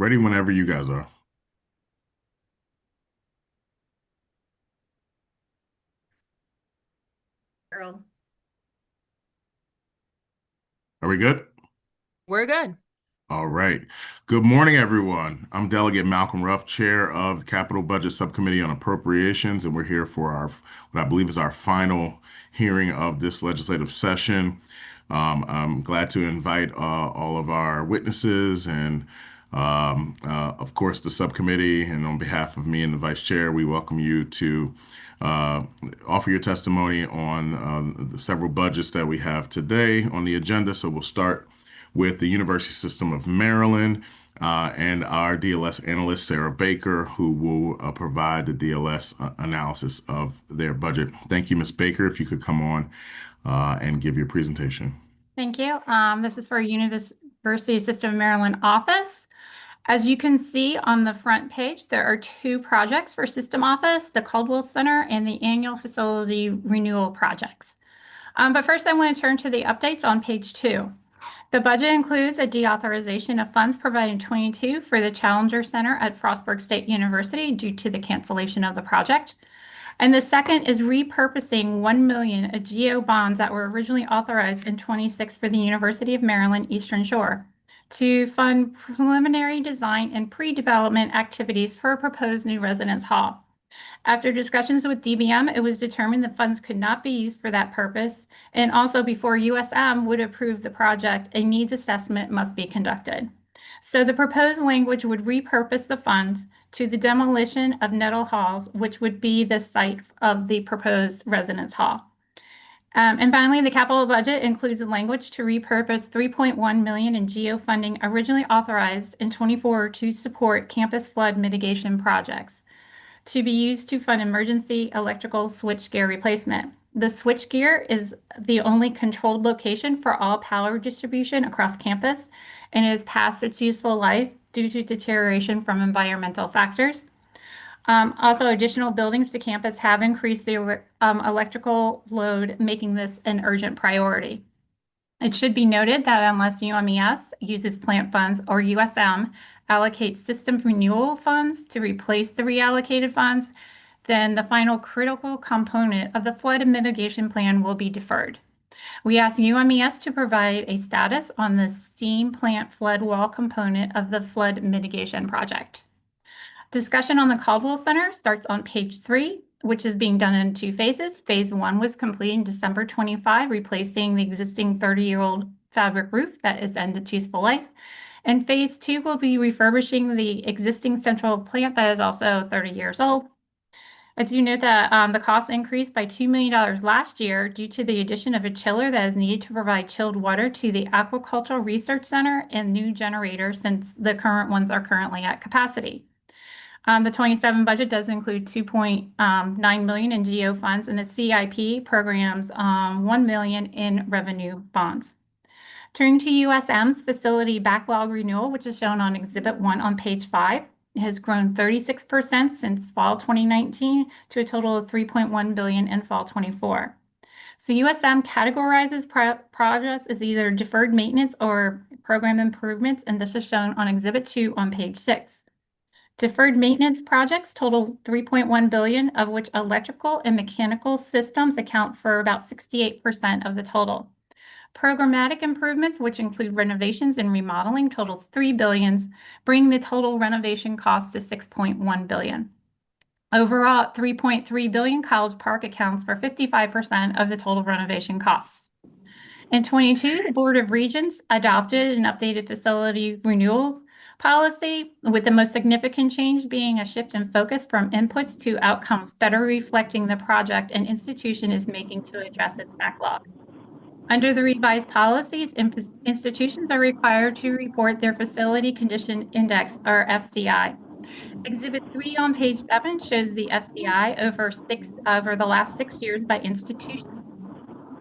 Ready whenever you guys are. Girl. Are we good? We're good. All right. Good morning, everyone. I'm Delegate Malcolm Ruff, Chair of the Capital Budget Subcommittee on Appropriations, and we're here for what I believe is our final hearing of this legislative session. I'm glad to invite all of our witnesses and, of course, the subcommittee. And on behalf of me and the Vice Chair, we welcome you to uh, offer your testimony on the several budgets that we have today on the agenda. So we'll start with the University System of Maryland and our DLS analyst, Sarah Baker, who will provide the DLS analysis of their budget. Thank you, Ms. Baker. If you could come on and give your presentation. Thank you. This is for University System of Maryland office. As you can see on the front page, there are two projects for System Office, the Caldwell Center and the annual facility renewal projects. But first, I want to turn to the updates on page 2. The budget includes a deauthorization of funds provided in 22 for the Challenger Center at Frostburg State University due to the cancellation of the project. And the second is repurposing 1 million of GO bonds that were originally authorized in 26 for the University of Maryland Eastern Shore to fund preliminary design and pre-development activities for a proposed new residence hall. After discussions with DBM, it was determined the funds could not be used for that purpose, and also before USM would approve the project, a needs assessment must be conducted. So the proposed language would repurpose the funds to the demolition of Nettle Halls, which would be the site of the proposed residence hall. And finally, the capital budget includes language to repurpose 3.1 million in GEO funding originally authorized in 24 to support campus flood mitigation projects to be used to fund emergency electrical switchgear replacement. The switchgear is the only controlled location for all power distribution across campus and is past its useful life due to deterioration from environmental factors. Also, additional buildings to campus have increased the electrical load, making this an urgent priority. It should be noted that unless UMES uses plant funds or USM allocates system renewal funds to replace the reallocated funds, then the final critical component of the flood mitigation plan will be deferred. We ask UMES to provide a status on the steam plant flood wall component of the flood mitigation project. Discussion on the Caldwell Center starts on page 3, which is being done in 2 phases. Phase 1 was completed in December 25, replacing the existing 30-year-old fabric roof that is ended its useful life. And phase 2 will be refurbishing the existing central plant that is also 30 years old. I do note that the cost increased by $2 million last year due to the addition of a chiller that is needed to provide chilled water to the Aquaculture Research Center and new generators since the current ones are currently at capacity. The 27 budget does include 2.9 million in GO funds, and the CIP programs 1 million in revenue bonds. Turning to USM's facility backlog renewal, which is shown on Exhibit 1 on page 5, it has grown 36% since fall 2019 to a total of 3.1 billion in fall 24. So USM categorizes projects as either deferred maintenance or program improvements, and this is shown on Exhibit 2 on page 6. Deferred maintenance projects total 3.1 billion, of which electrical and mechanical systems account for about 68% of the total. Programmatic improvements, which include renovations and remodeling, totals 3 billion, bringing the total renovation cost to 6.1 billion. Overall, at 3.3 billion, College Park accounts for 55% of the total renovation costs. In 22, the Board of Regents adopted an updated facility renewals policy, with the most significant change being a shift in focus from inputs to outcomes, better reflecting the project an institution is making to address its backlog. Under the revised policies, institutions are required to report their Facility Condition Index, or FCI. Exhibit 3 on page 7 shows the FCI over the last 6 years by institution.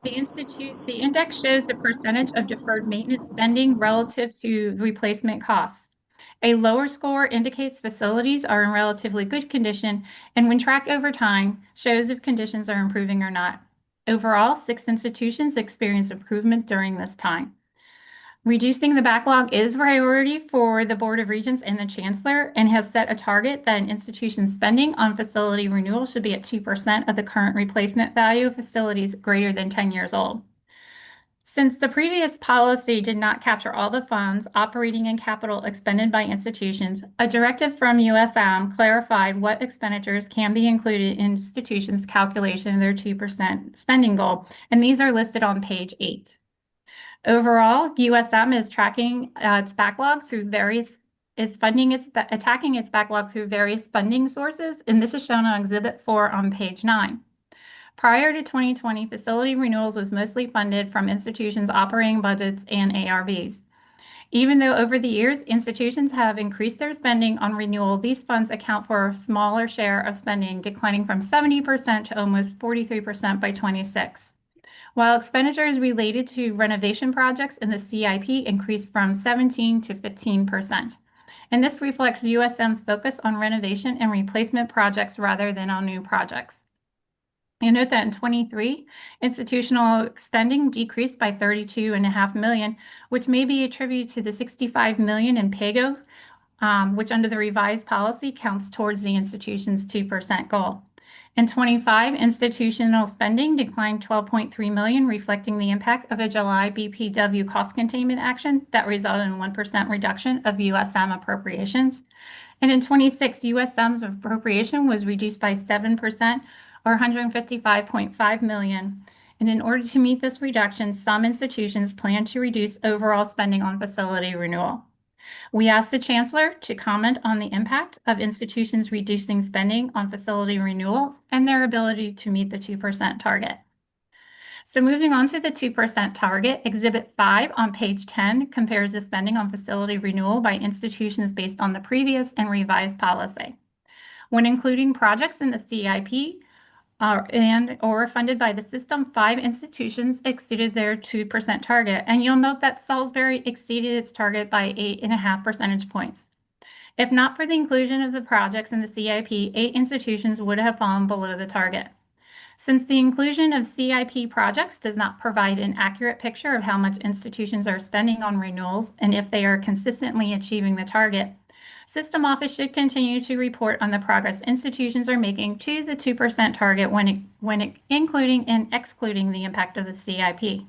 The index shows the percentage of deferred maintenance spending relative to replacement costs. A lower score indicates facilities are in relatively good condition, and when tracked over time, shows if conditions are improving or not. Overall, 6 institutions experienced improvement during this time. Reducing the backlog is a priority for the Board of Regents and the Chancellor and has set a target that an institution's spending on facility renewal should be at 2% of the current replacement value of facilities greater than 10 years old. Since the previous policy did not capture all the funds, operating and capital expended by institutions, a directive from USM clarified what expenditures can be included in institutions' calculation of their 2% spending goal, and these are listed on page 8. Overall, USM is tracking its backlog through attacking its backlog through various funding sources, and this is shown on Exhibit 4 on page 9. Prior to 2020, facility renewals was mostly funded from institutions' operating budgets and ARVs. Even though over the years, institutions have increased their spending on renewal, these funds account for a smaller share of spending, declining from 70% to almost 43% by 26. While expenditures related to renovation projects in the CIP increased from 17 to 15%. And this reflects USM's focus on renovation and replacement projects rather than on new projects. You note that in 23, institutional spending decreased by 32.5 million, which may be attributed to the 65 million in PAYGO, which under the revised policy counts towards the institution's 2% goal. In 25, institutional spending declined 12.3 million, reflecting the impact of a July BPW cost containment action that resulted in 1% reduction of USM appropriations. And in 26, USM's appropriation was reduced by 7%, or 155.5 million. And in order to meet this reduction, some institutions plan to reduce overall spending on facility renewal. We asked the Chancellor to comment on the impact of institutions reducing spending on facility renewal and their ability to meet the 2% target. So moving on to the 2% target, Exhibit 5 on page 10 compares the spending on facility renewal by institutions based on the previous and revised policy. When including projects in the CIP, or funded by the system, 5 institutions exceeded their 2% target. And you'll note that Salisbury exceeded its target by 8.5 percentage points. If not for the inclusion of the projects in the CIP, 8 institutions would have fallen below the target. Since the inclusion of CIP projects does not provide an accurate picture of how much institutions are spending on renewals and if they are consistently achieving the target, System Office should continue to report on the progress institutions are making to the 2% target when including and excluding the impact of the CIP.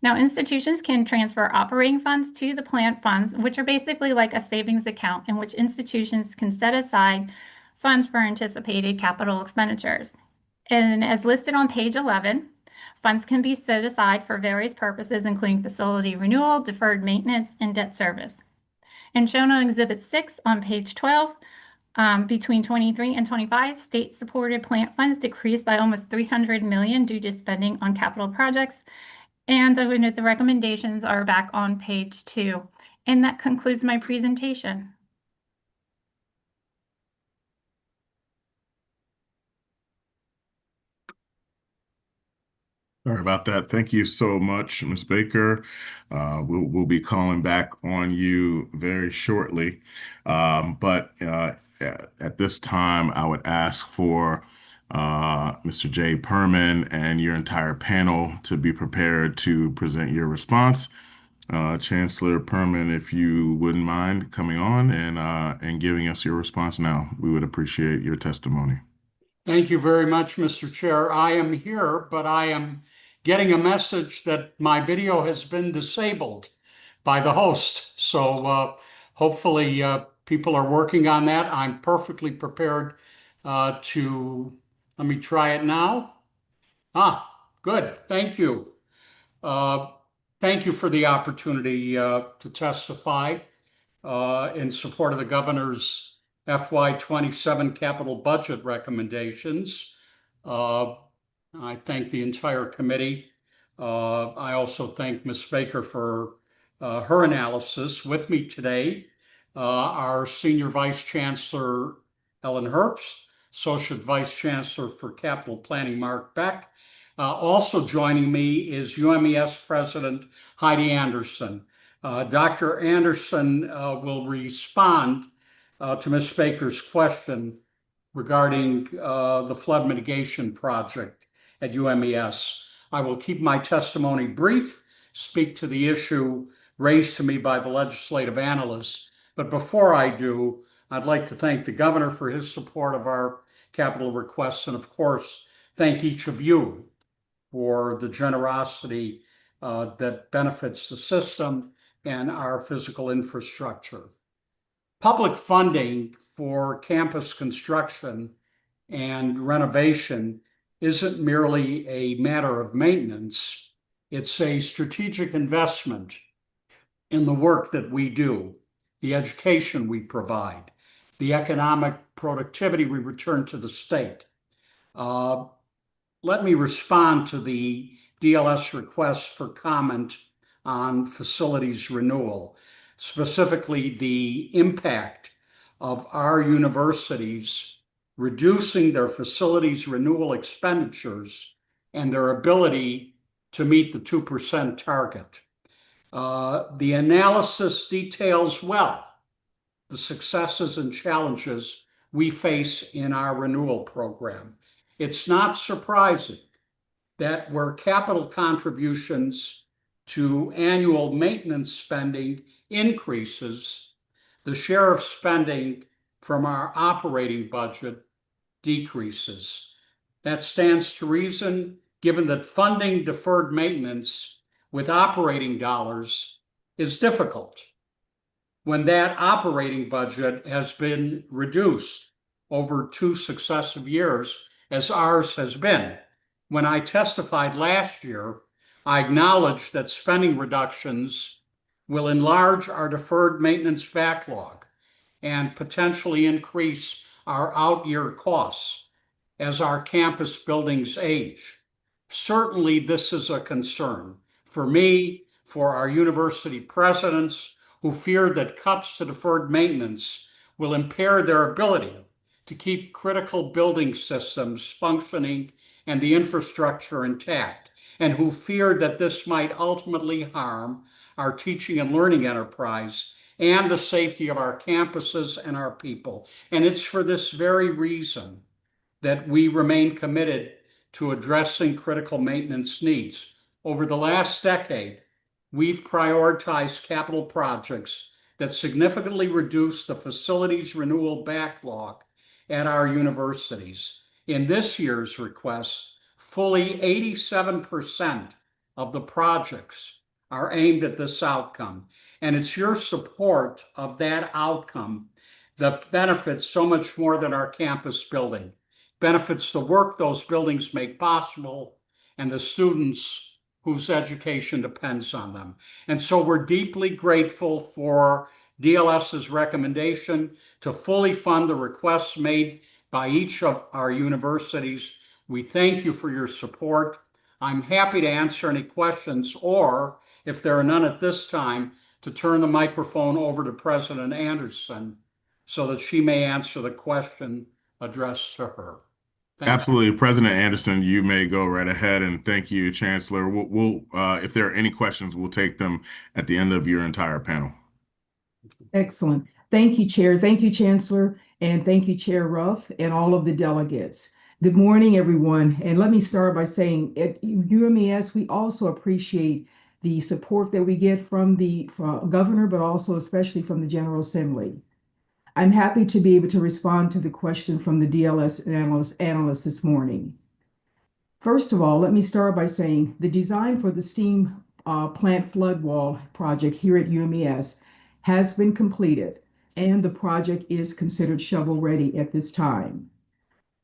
Now, institutions can transfer operating funds to the plant funds, which are basically like a savings account in which institutions can set aside funds for anticipated capital expenditures. And as listed on page 11, funds can be set aside for various purposes, including facility renewal, deferred maintenance, and debt service. And shown on Exhibit 6 on page 12, between 23 and 25, state-supported plant funds decreased by almost 300 million due to spending on capital projects. And the recommendations are back on page 2. And that concludes my presentation. Sorry about that. Thank you so much, Ms. Baker. We'll be calling back on you very shortly. But at this time, I would ask for Mr. Jay Perman and your entire panel to be prepared to present your response. Chancellor Perman, if you wouldn't mind coming on and giving us your response now, we would appreciate your testimony. Thank you very much, Mr. Chair. I am here, but I am getting a message that my video has been disabled by the host. So hopefully people are working on that. I'm perfectly prepared let me try it now. Good. Thank you. Thank you for the opportunity to testify in support of the governor's FY27 capital budget recommendations. I thank the entire committee. I also thank Ms. Baker for her analysis. With me today, our Senior Vice Chancellor, Ellen Herbst, Associate Vice Chancellor for Capital Planning, Mark Beck. Also joining me is UMES President Heidi Anderson. Dr. Anderson will respond to Ms. Baker's question regarding the flood mitigation project at UMES. I will keep my testimony brief, speak to the issue raised to me by the legislative analysts. But before I do, I'd like to thank the governor for his support of our capital requests, and of course, thank each of you for the generosity that benefits the system and our physical infrastructure. Public funding for campus construction and renovation isn't merely a matter of maintenance. It's a strategic investment in the work that we do, the education we provide, the economic productivity we return to the state. Let me respond to the DLS request for comment on facilities renewal, specifically the impact of our universities reducing their facilities renewal expenditures and their ability to meet the 2% target. The analysis details well the successes and challenges we face in our renewal program. It's not surprising that where capital contributions to annual maintenance spending increases, the share of spending from our operating budget decreases. That stands to reason, given that funding deferred maintenance with operating dollars is difficult when that operating budget has been reduced over 2 successive years, as ours has been. When I testified last year, I acknowledged that spending reductions will enlarge our deferred maintenance backlog and potentially increase our out-year costs as our campus buildings age. Certainly, this is a concern for me, for our university presidents, who fear that cuts to deferred maintenance will impair their ability to keep critical building systems functioning and the infrastructure intact, and who fear that this might ultimately harm our teaching and learning enterprise and the safety of our campuses and our people. And it's for this very reason that we remain committed to addressing critical maintenance needs. Over the last decade, we've prioritized capital projects that significantly reduce the facilities renewal backlog at our universities. In this year's request, fully 87% of the projects are aimed at this outcome. And it's your support of that outcome that benefits so much more than our campus building. Benefits the work those buildings make possible and the students whose education depends on them. And so we're deeply grateful for DLS's recommendation to fully fund the requests made by each of our universities. We thank you for your support. I'm happy to answer any questions, or if there are none at this time, to turn the microphone over to President Anderson so that she may answer the question addressed to her. Absolutely. President Anderson, you may go right ahead, and thank you, Chancellor. If there are any questions, we'll take them at the end of your entire panel. Excellent. Thank you, Chair. Thank you, Chancellor, and thank you, Chair Ruff, and all of the delegates. Good morning, everyone. And let me start by saying at UMES, we also appreciate the support that we get from the governor, but also especially from the General Assembly. I'm happy to be able to respond to the question from the DLS analyst this morning. First of all, let me start by saying the design for the steam plant flood wall project here at UMES has been completed, and the project is considered shovel-ready at this time.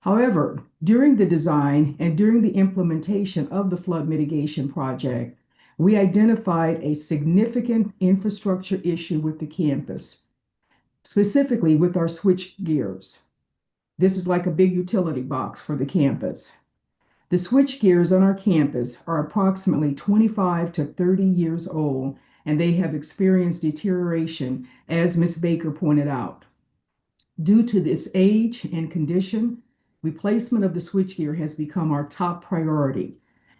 However, during the design and during the implementation of the flood mitigation project, we identified a significant infrastructure issue with the campus, specifically with our switch gears. This is like a big utility box for the campus. The switch gears on our campus are approximately 25 to 30 years old, and they have experienced deterioration, as Ms. Baker pointed out. Due to this age and condition, replacement of the switchgear has become our top priority.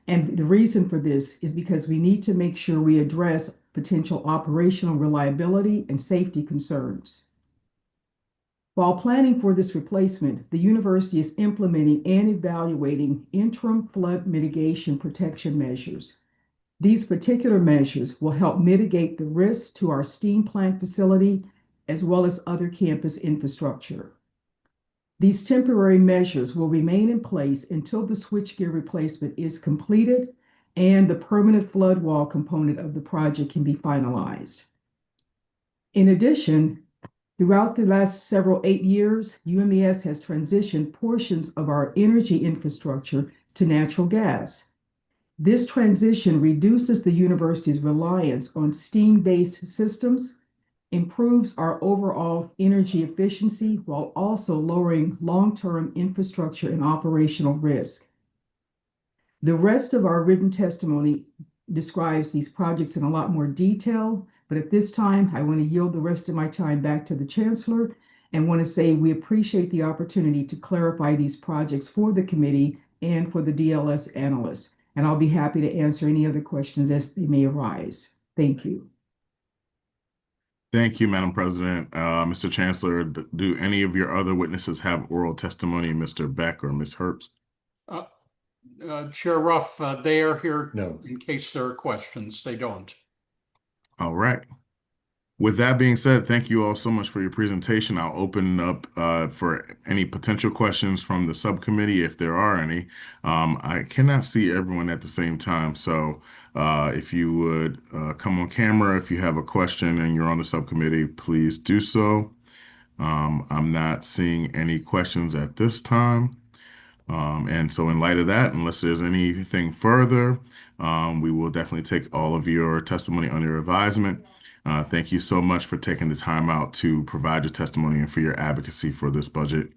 And the reason for this is because we need to make sure we address potential operational reliability and safety concerns. While planning for this replacement, the university is implementing and evaluating interim flood mitigation protection measures. These particular measures will help mitigate the risk to our steam plant facility as well as other campus infrastructure. These temporary measures will remain in place until the switchgear replacement is completed and the permanent flood wall component of the project can be finalized. In addition, throughout the last several 8 years, UMES has transitioned portions of our energy infrastructure to natural gas. This transition reduces the university's reliance on steam-based systems, improves our overall energy efficiency while also lowering long-term infrastructure and operational risk. The rest of our written testimony describes these projects in a lot more detail, but at this time, I want to yield the rest of my time back to the Chancellor and want to say we appreciate the opportunity to clarify these projects for the committee and for the DLS analysts. And I'll be happy to answer any other questions as they may arise. Thank you. Thank you, Madam President. Mr. Chancellor, do any of your other witnesses have oral testimony, Mr. Beck or Ms. Herbst? Chair Ruff, they are here No. in case there are questions. They don't. All right. With that being said, thank you all so much for your presentation. I'll open up for any potential questions from the subcommittee, if there are any. I cannot see everyone at the same time, so if you would come on camera if you have a question and you're on the subcommittee, please do so. I'm not seeing any questions at this time. And so in light of that, unless there's anything further, we will definitely take all of your testimony under advisement. Thank you so much for taking the time out to provide your testimony and for your advocacy for this budget.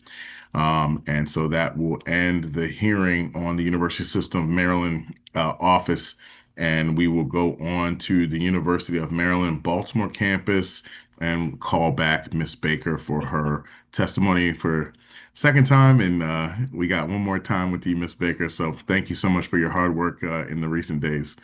And so that will end the hearing on the University System of Maryland office, and we will go on to the University of Maryland Baltimore campus and call back Ms. Baker for her testimony for second time. And we got one more time with you, Ms. Baker. So thank you so much for your hard work in the recent days.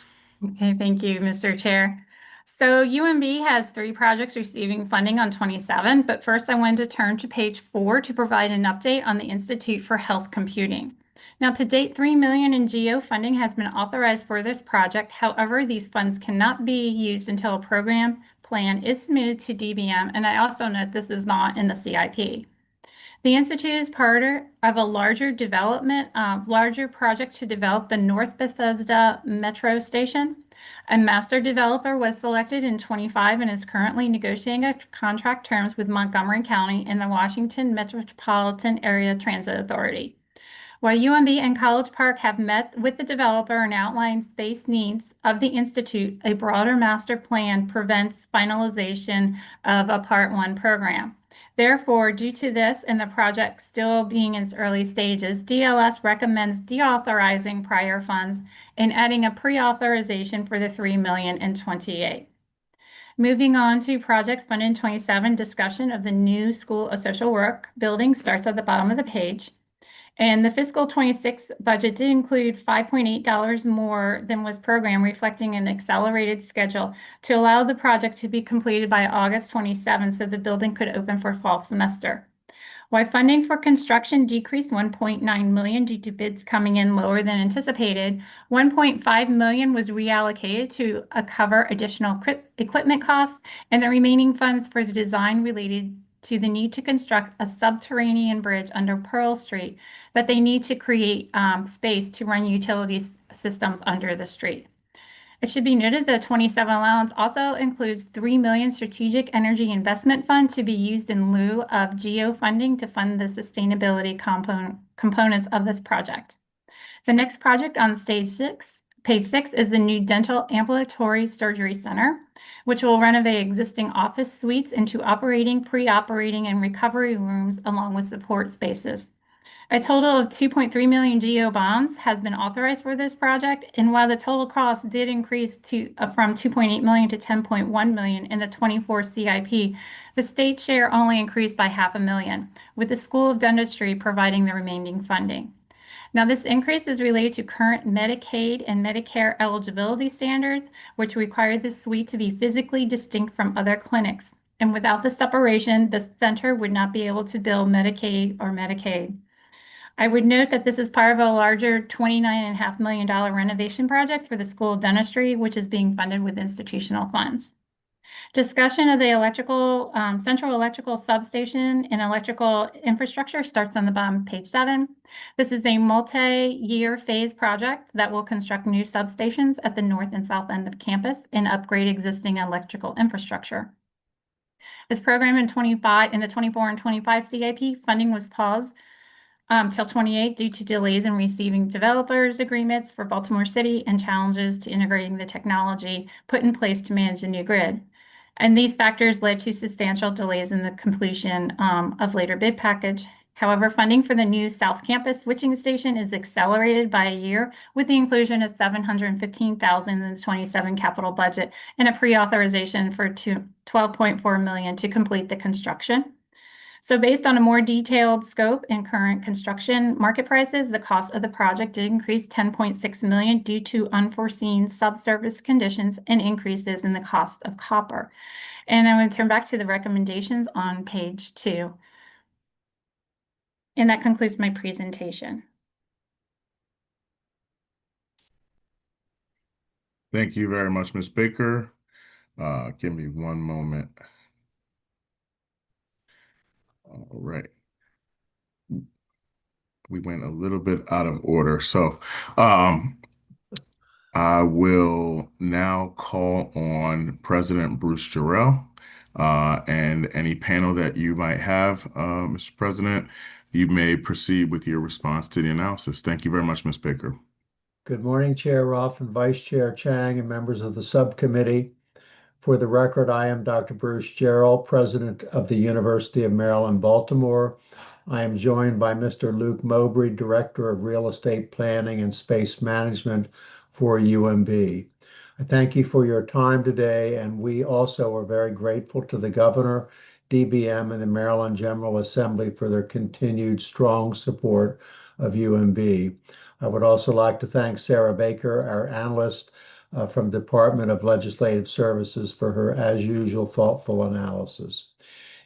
Okay, thank you, Mr. Chair. So UMB has 3 projects receiving funding on 27, but first I wanted to turn to page 4 to provide an update on the Institute for Health Computing. Now, to date, $3 million in GO funding has been authorized for this project. However, these funds cannot be used until a program plan is submitted to DBM, and I also note this is not in the CIP. The Institute is part of a larger project to develop the North Bethesda Metro Station. A master developer was selected in 25 and is currently negotiating contract terms with Montgomery County and the Washington Metropolitan Area Transit Authority. While UMB and College Park have met with the developer and outlined space needs of the Institute, a broader master plan prevents finalization of a Part 1 program. Therefore, due to this and the project still being in its early stages, DLS recommends deauthorizing prior funds and adding a pre-authorization for the $3 million in 28. Moving on to projects funded in 27, discussion of the new School of Social Work building starts at the bottom of the page. And the fiscal 26 budget did include $5.8 more than was programmed, reflecting an accelerated schedule to allow the project to be completed by August 27 so the building could open for fall semester. While funding for construction decreased $1.9 million due to bids coming in lower than anticipated, $1.5 million was reallocated to cover additional equipment costs, and the remaining funds for the design related to the need to construct a subterranean bridge under Pearl Street that they need to create space to run utility systems under the street. It should be noted the 27 allowance also includes $3 million strategic energy investment fund to be used in lieu of GO funding to fund the sustainability components of this project. The next project on page 6 is the new dental ambulatory surgery center, which will renovate existing office suites into operating, pre-operating, and recovery rooms along with support spaces. A total of 2.3 million GO bonds has been authorized for this project, and while the total cost did increase from 2.8 million to 10.1 million in the 24 CIP, the state share only increased by $500,000, with the School of Dentistry providing the remaining funding. Now, this increase is related to current Medicaid and Medicare eligibility standards, which require the suite to be physically distinct from other clinics. And without the separation, the center would not be able to bill Medicaid or Medicaid. I would note that this is part of a larger $29.5 million renovation project for the School of Dentistry, which is being funded with institutional funds. Discussion of the central electrical substation and electrical infrastructure starts on the bottom, page 7. This is a multi-year phase project that will construct new substations at the north and south end of campus and upgrade existing electrical infrastructure. This program in the 24 and 25 CIP funding was paused till 28 due to delays in receiving developers agreements for Baltimore City and challenges to integrating the technology put in place to manage the new grid. And these factors led to substantial delays in the completion of later bid package. However, funding for the new South Campus switching station is accelerated by a year with the inclusion of $715,000 in the 27 capital budget and a pre-authorization for $12.4 million to complete the construction. So based on a more detailed scope and current construction market prices, the cost of the project did increase $10.6 million due to unforeseen subsurface conditions and increases in the cost of copper. And I'm going to turn back to the recommendations on page 2. And that concludes my presentation. Thank you very much, Ms. Baker. Give me one moment. All right. We went a little bit out of order. So I will now call on President Bruce Jarrell and any panel that you might have, Mr. President. You may proceed with your response to the analysis. Thank you very much, Ms. Baker. Good morning, Chair Ruff and Vice Chair Chang and members of the subcommittee. For the record, I am Dr. Bruce Jarrell, President of the University of Maryland, Baltimore. I am joined by Mr. Luke Mowbray, Director of Real Estate Planning and Space Management for UMB. I thank you for your time today, and we also are very grateful to the Governor, DBM, and the Maryland General Assembly for their continued strong support of UMB. I would also like to thank Sarah Baker, our analyst from the Department of Legislative Services, for her, as usual, thoughtful analysis.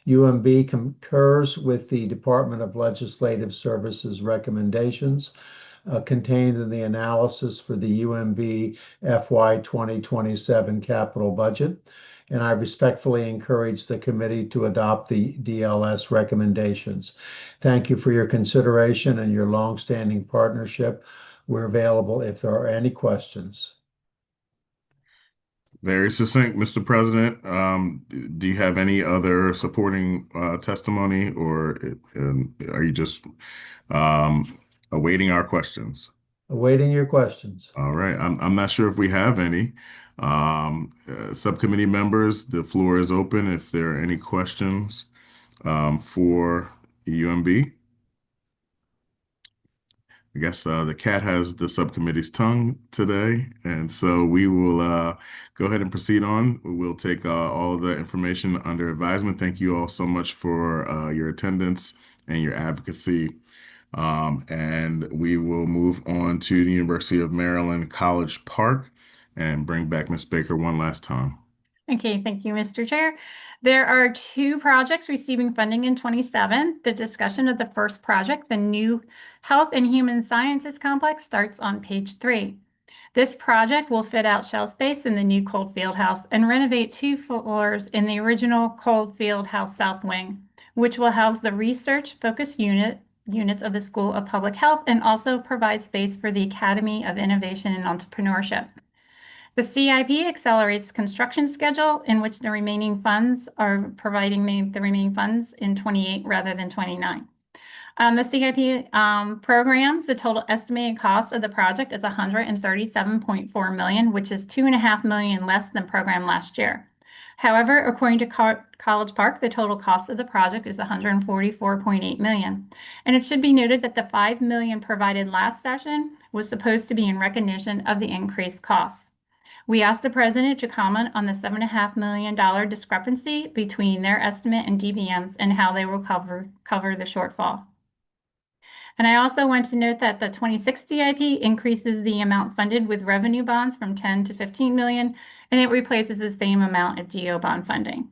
UMB concurs with the Department of Legislative Services recommendations contained in the analysis for the UMB FY 2027 capital budget, and I respectfully encourage the committee to adopt the DLS recommendations. Thank you for your consideration and your longstanding partnership. We're available if there are any questions. Very succinct, Mr. President. Do you have any other supporting testimony, or are you just awaiting our questions? Awaiting your questions. All right. I'm not sure if we have any. Subcommittee members, the floor is open if there are any questions for UMB. I guess the cat has the subcommittee's tongue today, and so we will go ahead and proceed on. We'll take all of the information under advisement. Thank you all so much for your attendance and your advocacy. And we will move on to the University of Maryland College Park and bring back Ms. Baker one last time. Okay, thank you, Mr. Chair. There are 2 projects receiving funding in 27. The discussion of the first project, the new Health and Human Sciences Complex, starts on page 3. This project will fit out shelf space in the new Cold Field House and renovate 2 floors in the original Cold Field House South Wing, which will house the research-focused units of the School of Public Health and also provide space for the Academy of Innovation and Entrepreneurship. The CIP accelerates construction schedule in which the remaining funds are providing the remaining funds in 28 rather than 29. The CIP programs, the total estimated cost of the project is $137.4 million, which is $2.5 million less than programmed last year. However, according to College Park, the total cost of the project is $144.8 million. And it should be noted that the $5 million provided last session was supposed to be in recognition of the increased costs. We asked the president to comment on the $7.5 million discrepancy between their estimate and DBM's and how they will cover the shortfall. And I also want to note that the 26 CIP increases the amount funded with revenue bonds from 10 to 15 million, and it replaces the same amount of GO bond funding.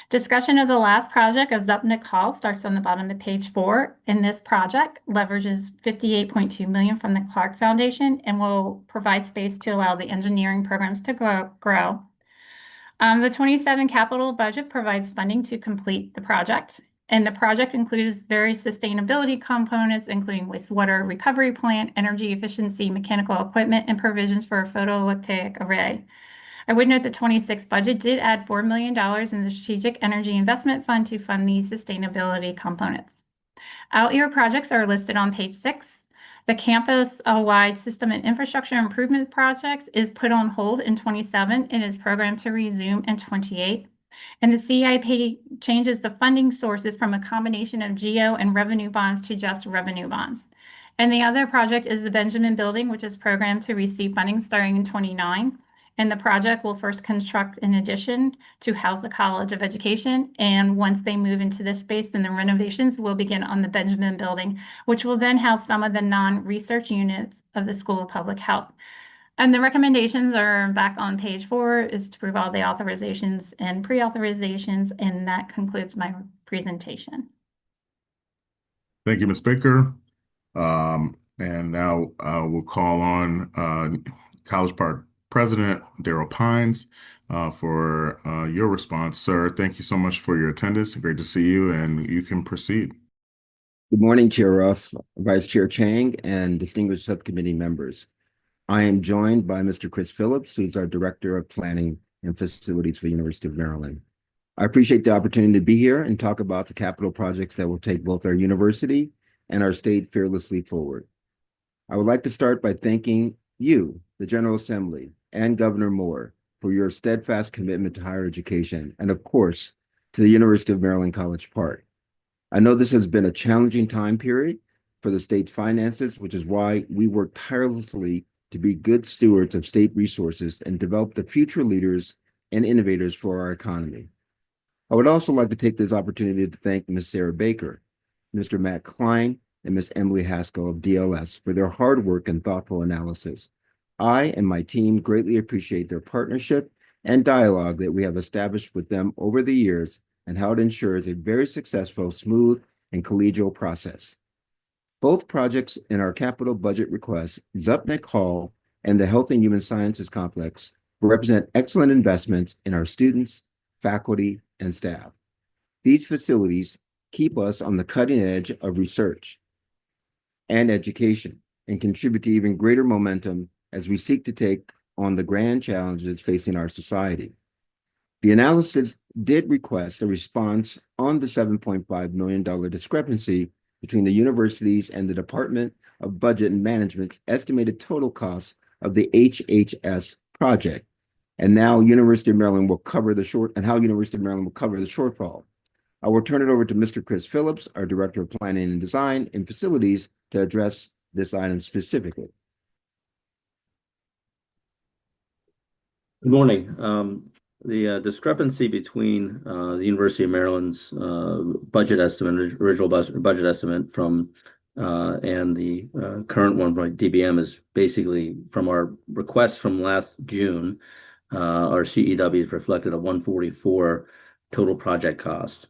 Discussion of the last project of Zupnik Hall starts on the bottom of page 4. And this project leverages $58.2 million from the Clark Foundation and will provide space to allow the engineering programs to grow. The 27 capital budget provides funding to complete the project. And the project includes various sustainability components, including wastewater recovery plant, energy efficiency, mechanical equipment, and provisions for a photovoltaic array. I would note the 26 budget did add $4 million in the Strategic Energy Investment Fund to fund these sustainability components. Out-year projects are listed on page 6. The campus-wide system and infrastructure improvement project is put on hold in 27 and is programmed to resume in 28. And the CIP changes the funding sources from a combination of GEO and revenue bonds to just revenue bonds. And the other project is the Benjamin Building, which is programmed to receive funding starting in 29. And the project will first construct an addition to house the College of Education. And once they move into this space, then the renovations will begin on the Benjamin Building, which will then house some of the non-research units of the School of Public Health. And the recommendations are back on page 4, is to approve all the authorizations and pre-authorizations. And that concludes my presentation. Thank you, Ms. Baker. And now we'll call on College Park President Daryl Pines for your response. Sir, thank you so much for your attendance. Great to see you, and you can proceed. Good morning, Chair Ruff, Vice Chair Chang, and distinguished subcommittee members. I am joined by Mr. Chris Phillips, who's our Director of Planning and Facilities for the University of Maryland. I appreciate the opportunity to be here and talk about the capital projects that will take both our university and our state fearlessly forward. I would like to start by thanking you, the General Assembly, and Governor Moore for your steadfast commitment to higher education, and of course, to the University of Maryland College Park. I know this has been a challenging time period for the state's finances, which is why we work tirelessly to be good stewards of state resources and develop the future leaders and innovators for our economy. I would also like to take this opportunity to thank Ms. Sarah Baker, Mr. Matt Klein, and Ms. Emily Haskell of DLS for their hard work and thoughtful analysis. I and my team greatly appreciate their partnership and dialogue that we have established with them over the years and how it ensures a very successful, smooth, and collegial process. Both projects in our capital budget request, Zupnik Hall and the Health and Human Sciences Complex, represent excellent investments in our students, faculty, and staff. These facilities keep us on the cutting edge of research and education and contribute to even greater momentum as we seek to take on the grand challenges facing our society. The analysis did request a response on the $7.5 million discrepancy between the universities and the Department of Budget and Management's estimated total cost of the HHS project. And now University of Maryland will cover the shortfall. I will turn it over to Mr. Chris Phillips, our Director of Planning and Design and Facilities, to address this item specifically. Good morning. The discrepancy between the University of Maryland's budget estimate, original budget estimate from and the current one by DBM is basically from our request from last June. Our CEW is reflected at 144 total project cost.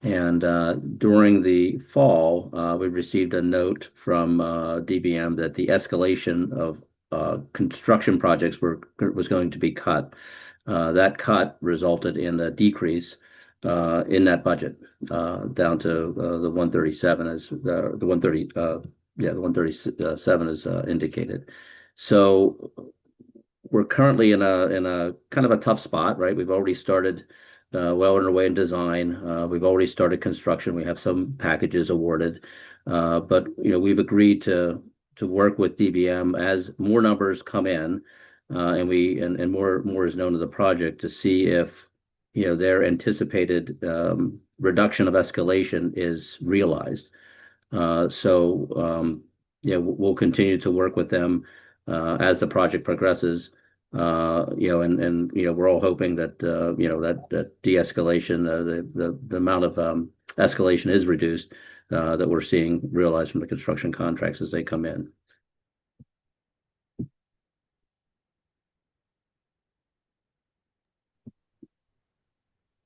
And during the fall, we received a note from DBM that the escalation of construction projects was going to be cut. That cut resulted in a decrease in that budget down to the 137 as the 137 is indicated. So we're currently in a kind of a tough spot, right? We've already started well on our way in design. We've already started construction. We have some packages awarded, but we've agreed to work with DBM as more numbers come in, and more is known of the project to see if their anticipated reduction of escalation is realized. So we'll continue to work with them as the project progresses. And we're all hoping that that de-escalation, the amount of escalation is reduced, that we're seeing realized from the construction contracts as they come in.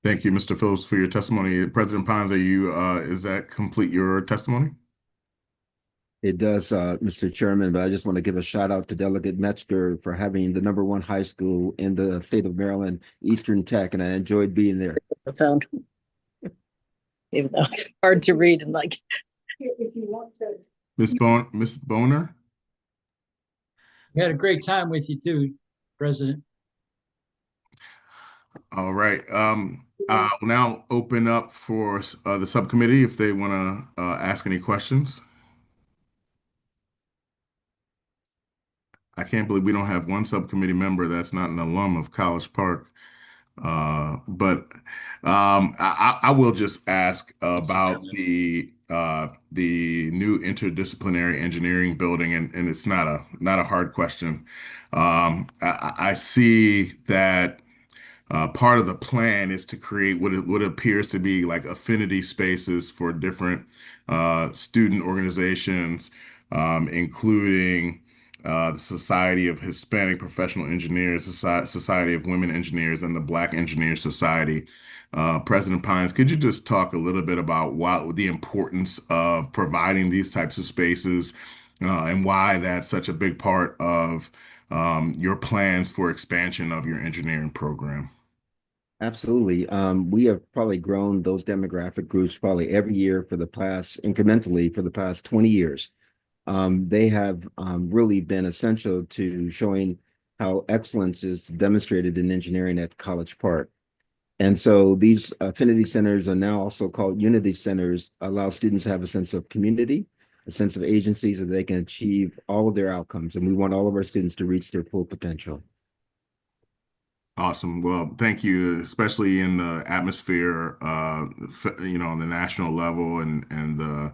Thank you, Mr. Phillips, for your testimony. President Pines, is that complete your testimony? It does, Mr. Chairman, but I just want to give a shout out to Delegate Metzger for having the #1 high school in the state of Maryland, Eastern Tech, and I enjoyed being there. I found, even though it's hard to read and like. Ms. Boner? We had a great time with you too, President. All right. I'll now open up for the subcommittee if they want to ask any questions. I can't believe we don't have one subcommittee member that's not an alum of College Park. But I will just ask about the new interdisciplinary engineering building, and it's not a hard question. I see that part of the plan is to create what appears to be like affinity spaces for different student organizations, including the Society of Hispanic Professional Engineers, Society of Women Engineers, and the Black Engineers Society. President Pines, could you just talk a little bit about the importance of providing these types of spaces and why that's such a big part of your plans for expansion of your engineering program? Absolutely. We have probably grown those demographic groups probably every year incrementally for the past 20 years. They have really been essential to showing how excellence is demonstrated in engineering at College Park. And so these affinity centers are now also called unity centers, allow students to have a sense of community, a sense of agency so they can achieve all of their outcomes. And we want all of our students to reach their full potential. Awesome. Well, thank you, especially in the atmosphere, on the national level and the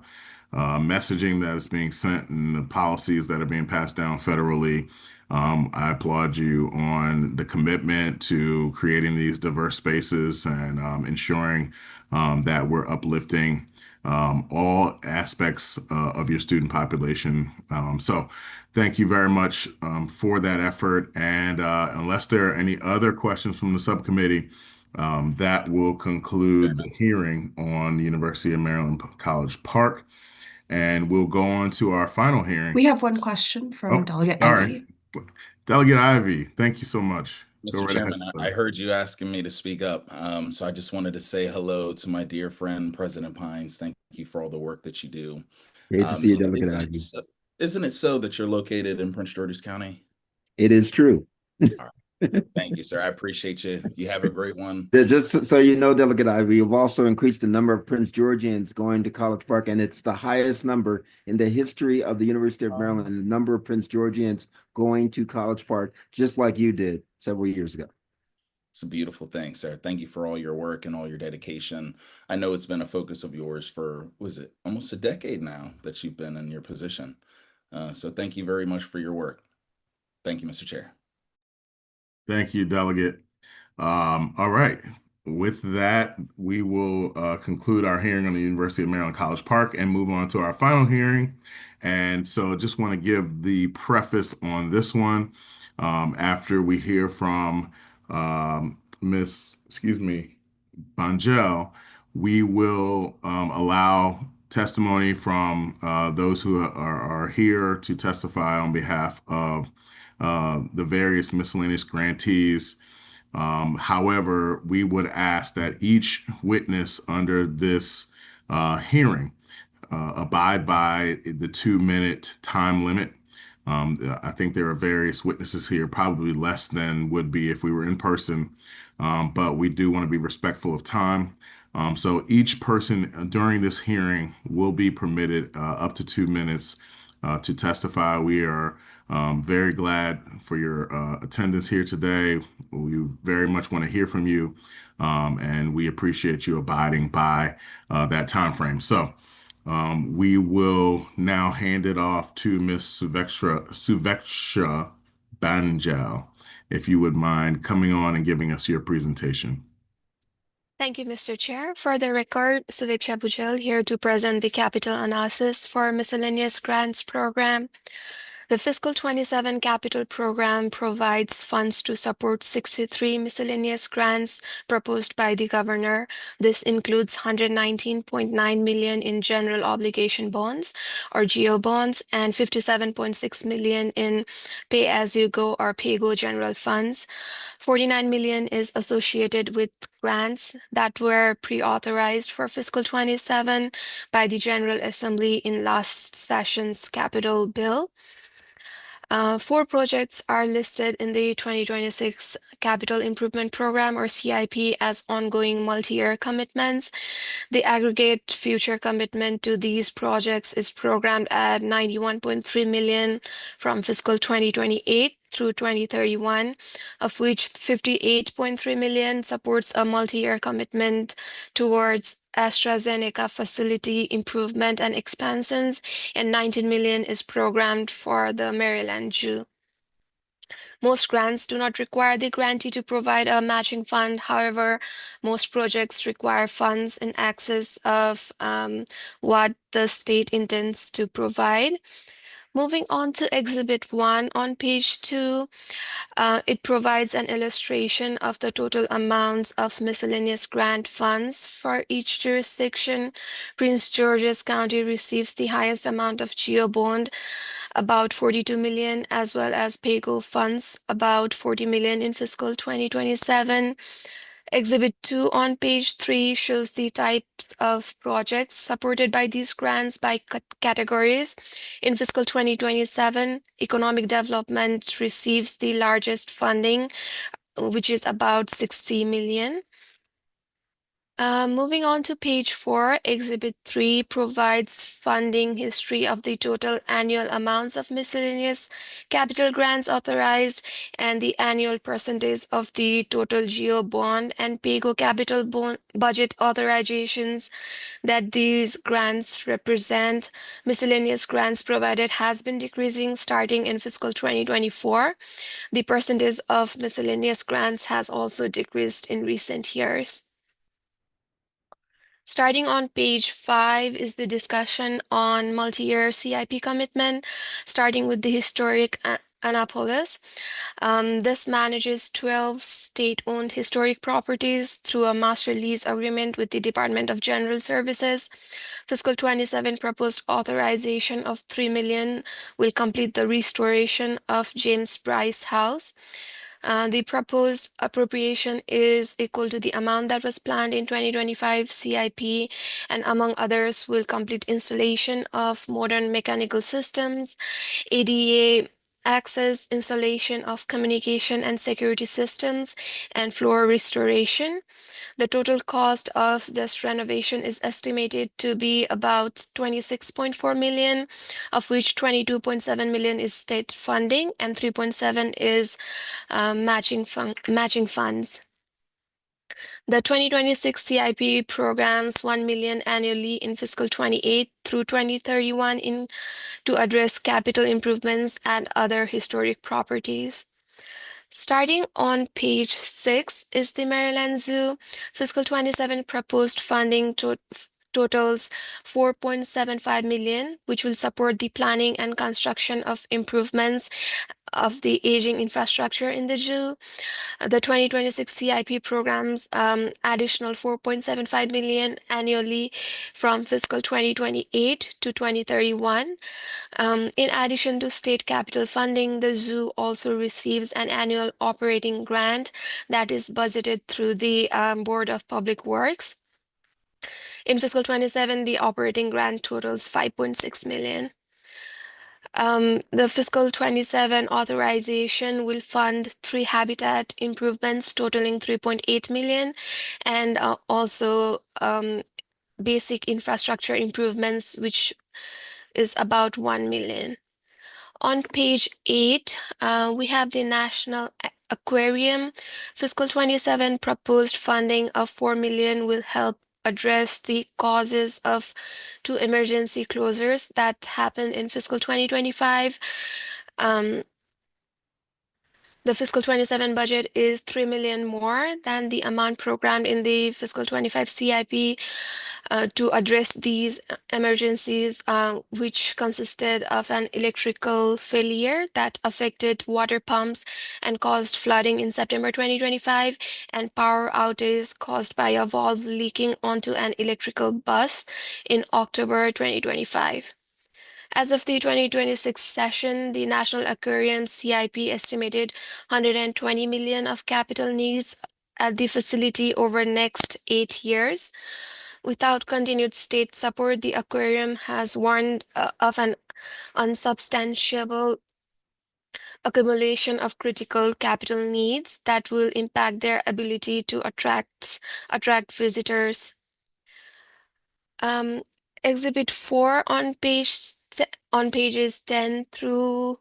messaging that is being sent and the policies that are being passed down federally. I applaud you on the commitment to creating these diverse spaces and ensuring that we're uplifting all aspects of your student population. So thank you very much for that effort. And unless there are any other questions from the subcommittee, that will conclude the hearing on the University of Maryland College Park. And we'll go on to our final hearing. We have one question from Delegate Ivy. Delegate Ivy, thank you so much. Mr. Chairman, I heard you asking me to speak up. So I just wanted to say hello to my dear friend, President Pines. Thank you for all the work that you do. Great to see you, Delegate Ivy. Isn't it so that you're located in Prince George's County? It is true. Thank you, sir. I appreciate you. You have a great one. Just so you know, Delegate Ivy, we've also increased the number of Prince Georgians going to College Park, and it's the highest number in the history of the University of Maryland, the number of Prince Georgians going to College Park, just like you did several years ago. It's a beautiful thing, sir. Thank you for all your work and all your dedication. I know it's been a focus of yours for, was it almost a decade now that you've been in your position? So thank you very much for your work. Thank you, Mr. Chair. Thank you, Delegate. All right. With that, we will conclude our hearing on the University of Maryland College Park and move on to our final hearing. And so just want to give the preface on this one. After we hear from Ms. Bangel, we will allow testimony from those who are here to testify on behalf of the various miscellaneous grantees. However, we would ask that each witness under this hearing abide by the 2-minute time limit. I think there are various witnesses here, probably less than would be if we were in person, but we do want to be respectful of time. So each person during this hearing will be permitted up to 2 minutes to testify. We are very glad for your attendance here today. We very much want to hear from you, and we appreciate you abiding by that time frame. So we will now hand it off to Ms. Suveksha Banjal, if you would mind coming on and giving us your presentation. Thank you, Mr. Chair. For the record, Suveksha Banjal here to present the capital analysis for miscellaneous grants program. The fiscal 27 capital program provides funds to support 63 miscellaneous grants proposed by the governor. This includes 119.9 million in general obligation bonds or GO bonds and 57.6 million in pay-as-you-go or pay-go general funds. 49 million is associated with grants that were pre-authorized for fiscal 27 by the General Assembly in last session's capital bill. 4 projects are listed in the 2026 Capital Improvement Program or CIP as ongoing multi-year commitments. The aggregate future commitment to these projects is programmed at 91.3 million from fiscal 2028 through 2031, of which 58.3 million supports a multi-year commitment towards AstraZeneca facility improvement and expansions, and 19 million is programmed for the Maryland Zoo. Most grants do not require the grantee to provide a matching fund. However, most projects require funds in excess of what the state intends to provide. Moving on to Exhibit 1 on page 2, it provides an illustration of the total amounts of miscellaneous grant funds for each jurisdiction. Prince George's County receives the highest amount of GEO bond, about 42 million, as well as PAYGO funds, about 40 million in fiscal 2027. Exhibit 2 on page 3 shows the types of projects supported by these grants by categories. In fiscal 2027, economic development receives the largest funding, which is about 60 million. Moving on to page 4, Exhibit 3 provides funding history of the total annual amounts of miscellaneous capital grants authorized and the annual percentage of the total GEO bond and PAYGO capital bond budget authorizations that these grants represent. Miscellaneous grants provided has been decreasing starting in fiscal 2024. The percentage of miscellaneous grants has also decreased in recent years. Starting on page 5 is the discussion on multi-year CIP commitment, starting with the historic Annapolis. This manages 12 state-owned historic properties through a master lease agreement with the Department of General Services. Fiscal 27 proposed authorization of 3 million will complete the restoration of James Bryce House. The proposed appropriation is equal to the amount that was planned in 2025 CIP, and among others will complete installation of modern mechanical systems, ADA access, installation of communication and security systems, and floor restoration. The total cost of this renovation is estimated to be about 26.4 million, of which 22.7 million is state funding and 3.7 is matching funds. The 2026 CIP programs 1 million annually in fiscal 28 through 2031 to address capital improvements and other historic properties. Starting on page 6 is the Maryland Zoo. Fiscal 27 proposed funding totals 4.75 million, which will support the planning and construction of improvements of the aging infrastructure in the zoo. The 2026 CIP programs additional 4.75 million annually from fiscal 2028 to 2031. In addition to state capital funding, the zoo also receives an annual operating grant that is budgeted through the Board of Public Works. In fiscal 27, the operating grant totals 5.6 million. The fiscal 27 authorization will fund 3 habitat improvements totaling 3.8 million and also basic infrastructure improvements, which is about 1 million. On page 8, we have the National Aquarium. Fiscal 27 proposed funding of 4 million will help address the causes of 2 emergency closures that happened in fiscal 2025. The the fiscal 27 budget is 3 million more than the amount programmed in the fiscal 25 CIP to address these emergencies, which consisted of an electrical failure that affected water pumps and caused flooding in September 2025, and power outage caused by a valve leaking onto an electrical bus in October 2025. As of the 2026 session, the National Aquarium CIP estimated 120 million of capital needs at the facility over next 8 years. Without continued state support, the aquarium has warned of an unsubstantiable accumulation of critical capital needs that will impact their ability to attract visitors. Exhibit 4 on pages 10 through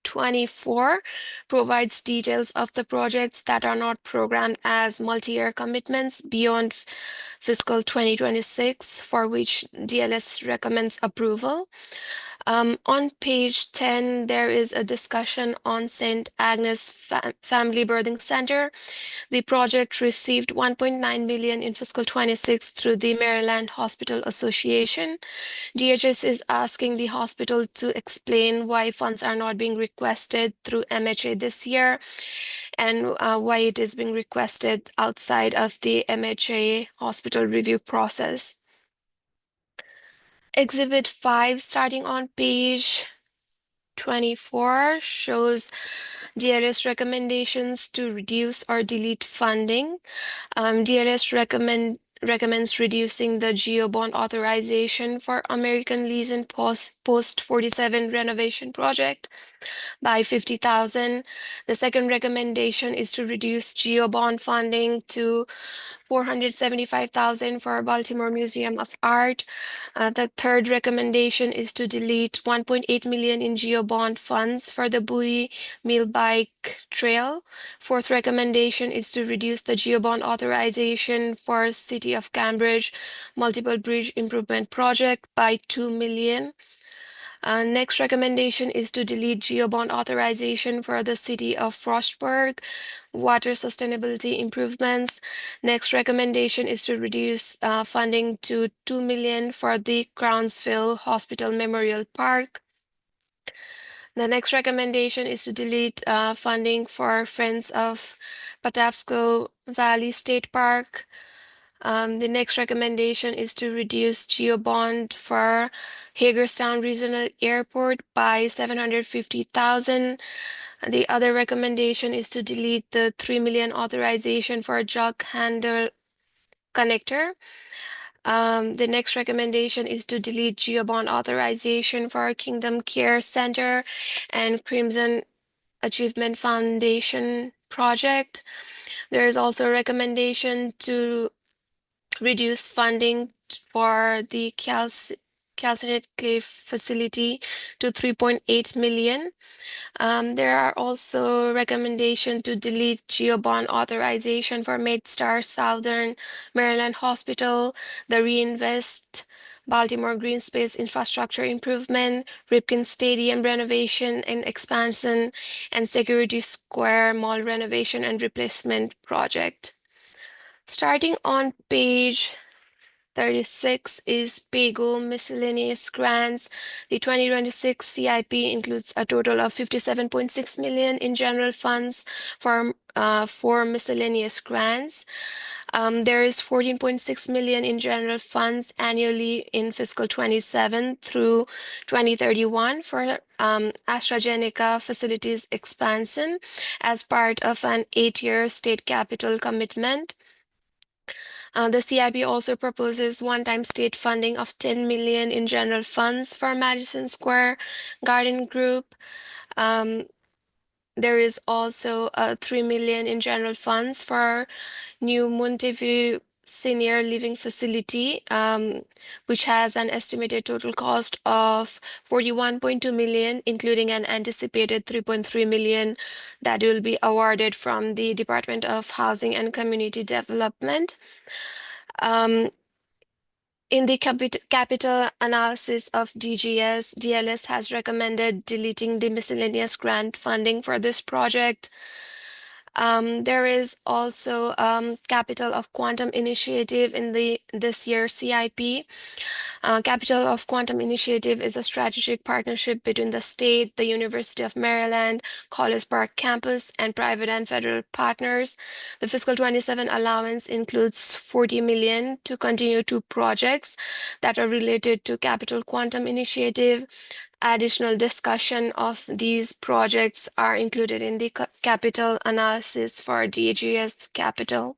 24 provides details of the projects that are not programmed as multi-year commitments beyond fiscal 2026, for which DLS recommends approval. On page 10, there is a discussion on St. Agnes Family Birthing Center. The project received 1.9 million in fiscal 26 through the Maryland Hospital Association. DHS is asking the hospital to explain why funds are not being requested through MHA this year, and why it is being requested outside of the MHA hospital review process. Exhibit 5, starting on page 24, shows DLS recommendations to reduce or delete funding. DLS recommends reducing the GEO bond authorization for American Legion Post 47 renovation project by 50,000. The second recommendation is to reduce GEO bond funding to 475,000 for Baltimore Museum of Art. The third recommendation is to delete 1.8 million in GEO bond funds for the Bowie Mill Bike Trail. Fourth recommendation is to reduce the GEO bond authorization for City of Cambridge Multiple Bridge Improvement Project by 2 million. Next recommendation is to delete GEO bond authorization for the City of Frostburg water sustainability improvements. Next recommendation is to reduce funding to 2 million for the Crownsville Hospital Memorial Park. The next recommendation is to delete funding for Friends of Patapsco Valley State Park. The next recommendation is to reduce GEO bond for Hagerstown Regional Airport by 750,000. The other recommendation is to delete the 3 million authorization for jug handle connector. The next recommendation is to delete GEO bond authorization for Kingdom Care Center and Crimson Achievement Foundation project. There is also a recommendation to reduce funding for the Calcinate Cliff facility to 3.8 million. There are also recommendations to delete GEO bond authorization for MedStar Southern Maryland Hospital, the Reinvest Baltimore Green Space Infrastructure Improvement, Ripken Stadium renovation and expansion, and Security Square Mall renovation and replacement project. Starting on page 36 is PAYGO miscellaneous grants. The 2026 CIP includes a total of 57.6 million in general funds for miscellaneous grants. There is 14.6 million in general funds annually in fiscal 27 through 2031 for AstraZeneca facilities expansion as part of an 8-year state capital commitment. The CIP also proposes one-time state funding of 10 million in general funds for Madison Square Garden Group. There is also 3 million in general funds for new Monteview Senior Living Facility, which has an estimated total cost of 41.2 million, including an anticipated 3.3 million that will be awarded from the Department of Housing and Community Development. In the capital analysis of DGS, DLS has recommended deleting the miscellaneous grant funding for this project. There is also Capital of Quantum Initiative in this year's CIP. Capital of Quantum Initiative is a strategic partnership between the state, the University of Maryland, College Park campus, and private and federal partners. The fiscal 27 allowance includes $40 million to continue 2 projects that are related to Capital Quantum Initiative. Additional discussion of these projects are included in the capital analysis for DGS Capital.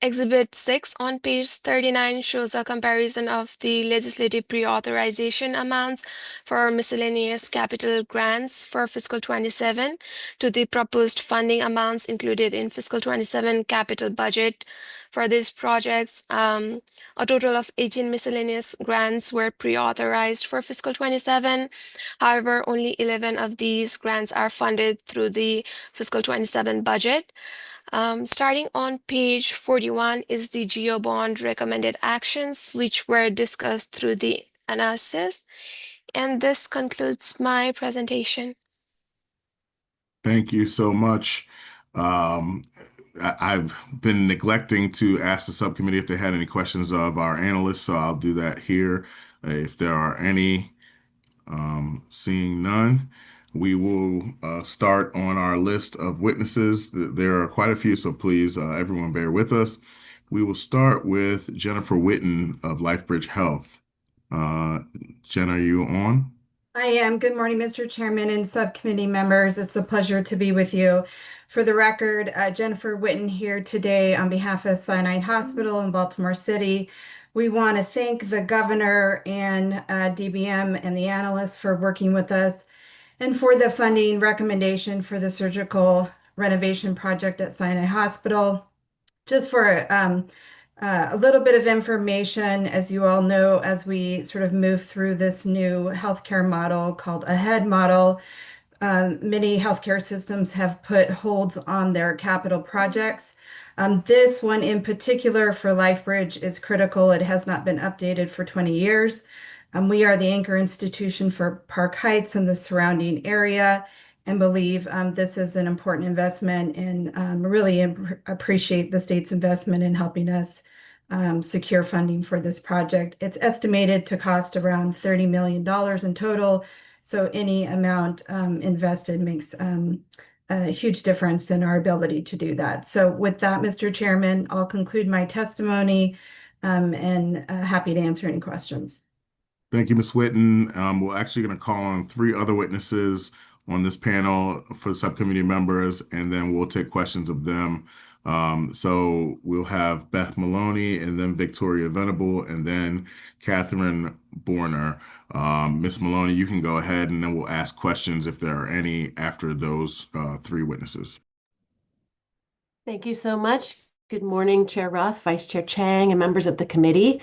Exhibit 6 on page 39 shows a comparison of the legislative pre-authorization amounts for miscellaneous capital grants for fiscal 27 to the proposed funding amounts included in fiscal 27 capital budget. For these projects, a total of 18 miscellaneous grants were pre-authorized for fiscal 27. However, only 11 of these grants are funded through the fiscal 27 budget. Starting on page 41 is the GEO bond recommended actions, which were discussed through the analysis. And this concludes my presentation. Thank you so much. I've been neglecting to ask the subcommittee if they had any questions of our analysts, so I'll do that here. If there are any, seeing none, we will start on our list of witnesses. There are quite a few, so please, everyone bear with us. We will start with Jennifer Witten of LifeBridge Health. Jen, are you on? I am. Good morning, Mr. Chairman and subcommittee members. It's a pleasure to be with you. For the record, Jennifer Witten here today on behalf of Sinai Hospital in Baltimore City. We want to thank the governor and DBM and the analysts for working with us and for the funding recommendation for the surgical renovation project at Sinai Hospital. Just for a little bit of information, as you all know, as we sort of move through this new healthcare model called a HEAD model, many healthcare systems have put holds on their capital projects. This one in particular for LifeBridge is critical. It has not been updated for 20 years. We are the anchor institution for Park Heights and the surrounding area, and believe this is an important investment, and really appreciate the state's investment in helping us secure funding for this project. It's estimated to cost around $30 million in total, so any amount invested makes a huge difference in our ability to do that. So with that, Mr. Chairman, I'll conclude my testimony and happy to answer any questions. Thank you, Ms. Witten. We're actually going to call on 3 other witnesses on this panel for the subcommittee members, and then we'll take questions of them. So we'll have Beth Maloney, and then Victoria Venable, and then Catherine Borner. Ms. Maloney, you can go ahead, and then we'll ask questions if there are any after those 3 witnesses. Thank you so much. Good morning, Chair Ruff, Vice Chair Chang, and members of the committee.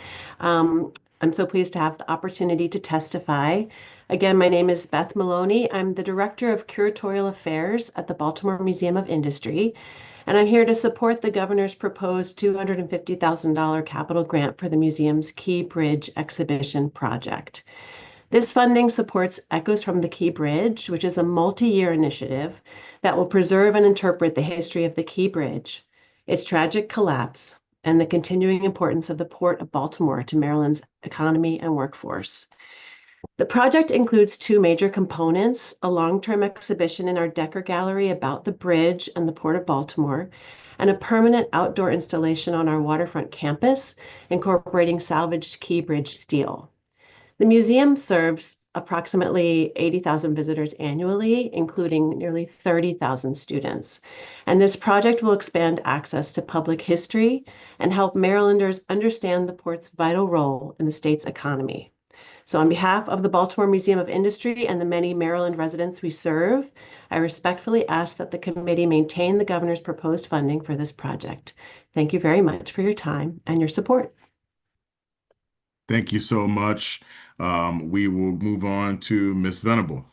I'm so pleased to have the opportunity to testify. Again, my name is Beth Maloney. I'm the Director of Curatorial Affairs at the Baltimore Museum of Industry, and I'm here to support the governor's proposed $250,000 capital grant for the museum's Key Bridge exhibition project. This funding supports Echoes from the Key Bridge, which is a multi-year initiative that will preserve and interpret the history of the Key Bridge, its tragic collapse, and the continuing importance of the Port of Baltimore to Maryland's economy and workforce. The project includes 2 major components: a long-term exhibition in our Decker Gallery about the bridge and the Port of Baltimore, and a permanent outdoor installation on our waterfront campus, incorporating salvaged Key Bridge steel. The museum serves approximately 80,000 visitors annually, including nearly 30,000 students. And this project will expand access to public history and help Marylanders understand the port's vital role in the state's economy. So on behalf of the Baltimore Museum of Industry and the many Maryland residents we serve, I respectfully ask that the committee maintain the governor's proposed funding for this project. Thank you very much for your time and your support. Thank you so much. We will move on to Ms. Venable.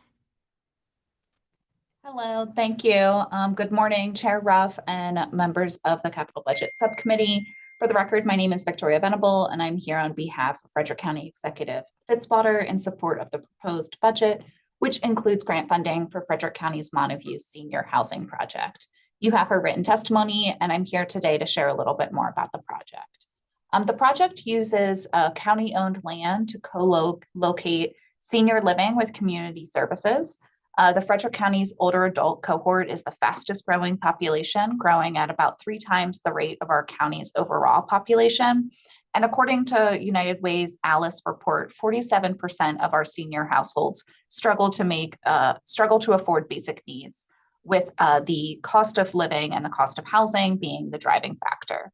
Hello, thank you. Good morning, Chair Ruff and members of the Capital Budget Subcommittee. For the record, my name is Victoria Venable, and I'm here on behalf of Frederick County Executive Fitzwater in support of the proposed budget, which includes grant funding for Frederick County's Montague Senior Housing Project. You have her written testimony, and I'm here today to share a little bit more about the project. The project uses county-owned land to co-locate senior living with community services. The Frederick County's older adult cohort is the fastest growing population, growing at about 3 times the rate of our county's overall population. And according to United Way's ALICE report, 47% of our senior households struggle to afford basic needs, with the cost of living and the cost of housing being the driving factor.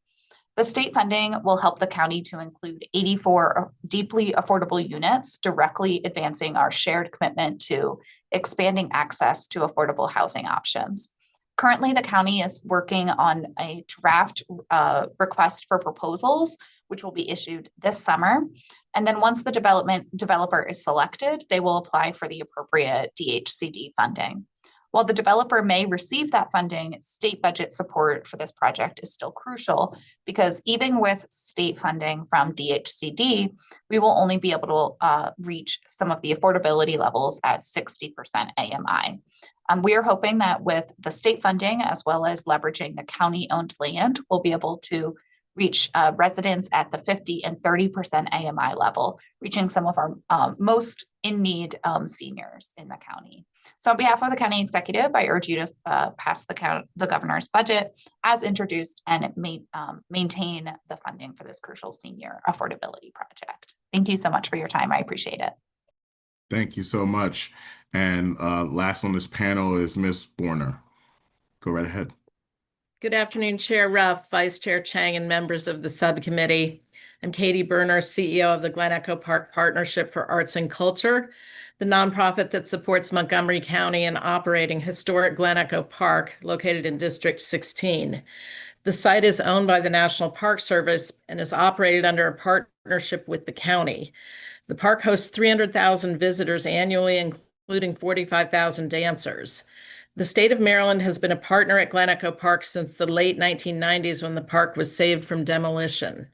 The state funding will help the county to include 84 deeply affordable units, directly advancing our shared commitment to expanding access to affordable housing options. Currently, the county is working on a draft request for proposals, which will be issued this summer. And then once the developer is selected, they will apply for the appropriate DHCD funding. While the developer may receive that funding, state budget support for this project is still crucial, because even with state funding from DHCD, we will only be able to reach some of the affordability levels at 60% AMI. We are hoping that with the state funding, as well as leveraging the county-owned land, we'll be able to reach residents at the 50 and 30% AMI level, reaching some of our most in-need seniors in the county. So on behalf of the county executive, I urge you to pass the governor's budget as introduced and maintain the funding for this crucial senior affordability project. Thank you so much for your time. I appreciate it. Thank you so much. And last on this panel is Ms. Borner. Go right ahead. Good afternoon, Chair Ruff, Vice Chair Chang, and members of the subcommittee. I'm Katie Berner, CEO of the Glen Echo Park Partnership for Arts and Culture, the nonprofit that supports Montgomery County in operating historic Glen Echo Park, located in District 16. The site is owned by the National Park Service and is operated under a partnership with the county. The park hosts 300,000 visitors annually, including 45,000 dancers. The state of Maryland has been a partner at Glen Echo Park since the late 1990s, when the park was saved from demolition.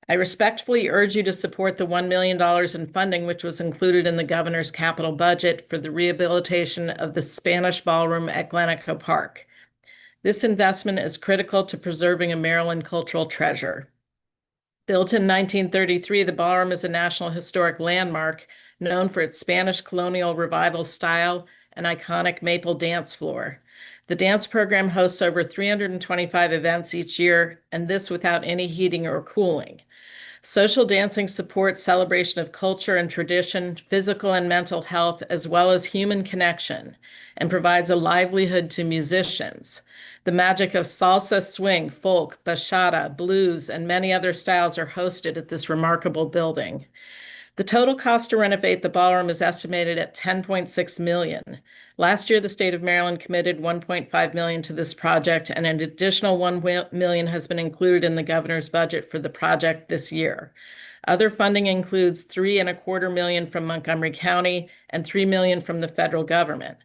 I respectfully urge you to support the $1 million in funding, which was included in the governor's capital budget for the rehabilitation of the Spanish Ballroom at Glen Echo Park. This investment is critical to preserving a Maryland cultural treasure. Built in 1933, the ballroom is a National Historic Landmark known for its Spanish colonial revival style and iconic maple dance floor. The dance program hosts over 325 events each year, and this without any heating or cooling. Social dancing supports celebration of culture and tradition, physical and mental health, as well as human connection, and provides a livelihood to musicians. The magic of salsa, swing, folk, bachata, blues, and many other styles are hosted at this remarkable building. The total cost to renovate the ballroom is estimated at $10.6 million. Last year, the state of Maryland committed $1.5 million to this project, and an additional $1 million has been included in the governor's budget for the project this year. Other funding includes $3.25 million from Montgomery County and $3 million from the federal government.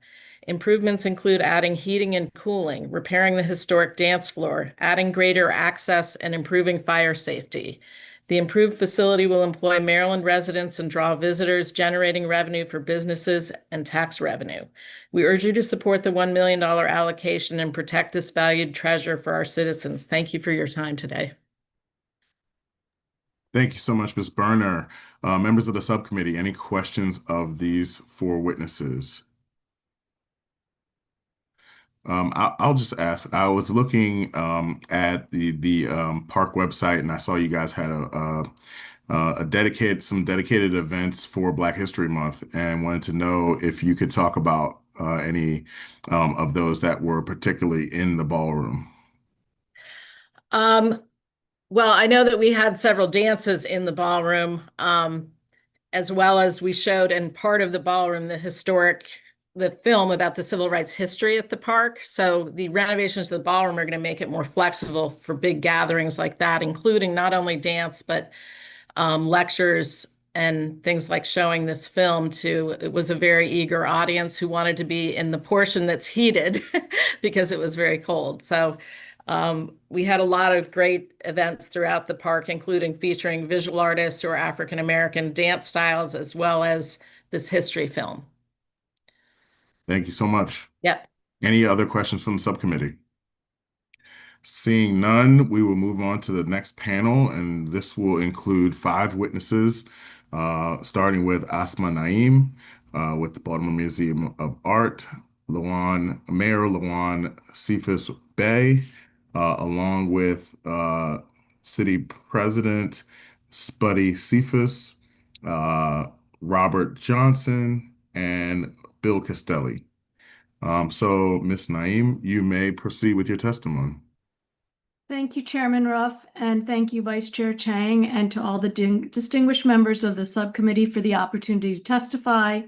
Improvements include adding heating and cooling, repairing the historic dance floor, adding greater access, and improving fire safety. The improved facility will employ Maryland residents and draw visitors, generating revenue for businesses and tax revenue. We urge you to support the $1 million allocation and protect this valued treasure for our citizens. Thank you for your time today. Thank you so much, Ms. Berner. Members of the subcommittee, any questions of these 4 witnesses? I'll just ask. I was looking at the park website, and I saw you guys had some dedicated events for Black History Month, and wanted to know if you could talk about any of those that were particularly in the ballroom. Well, I know that we had several dances in the ballroom, as well as we showed in part of the ballroom the film about the civil rights history at the park. So the renovations to the ballroom are going to make it more flexible for big gatherings like that, including not only dance, but lectures and things like showing this film to, it was a very eager audience who wanted to be in the portion that's heated because it was very cold. So We had a lot of great events throughout the park, including featuring visual artists or African American dance styles, as well as this history film. Thank you so much. Yep. Any other questions from the subcommittee? Seeing none, we will move on to the next panel, and this will include 5 witnesses, starting with Asma Naim with the Baltimore Museum of Art, Mayor Lawan Cephas Bey, along with City President Spuddy Cephas, Robert Johnson, and Bill Castelli. So, Ms. Naim, you may proceed with your testimony. Thank you, Chairman Ruff, and thank you, Vice Chair Chang, and to all the distinguished members of the subcommittee for the opportunity to testify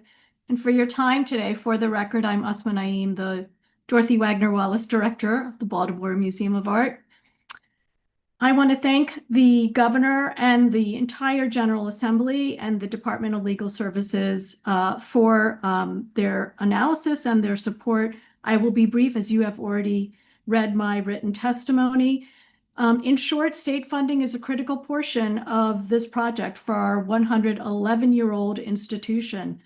and for your time today. For the record, I'm Asma Naim, the Dorothy Wagner Wallace Director of the Baltimore Museum of Art. I want to thank the governor and the entire General Assembly and the Department of Legal Services for their analysis and their support. I will be brief, as you have already read my written testimony. In short, state funding is a critical portion of this project for our 111-year-old institution.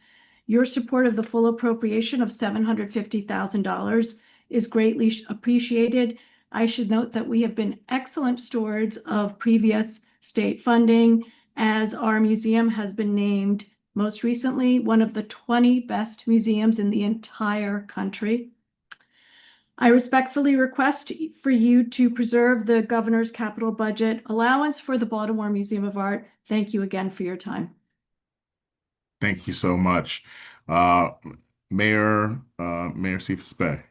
Your support of the full appropriation of $750,000 is greatly appreciated. I should note that we have been excellent stewards of previous state funding, as our museum has been named most recently one of the 20 best museums in the entire country. I respectfully request for you to preserve the governor's capital budget allowance for the Baltimore Museum of Art. Thank you again for your time. Thank you so much. Mayor Cephas Bey.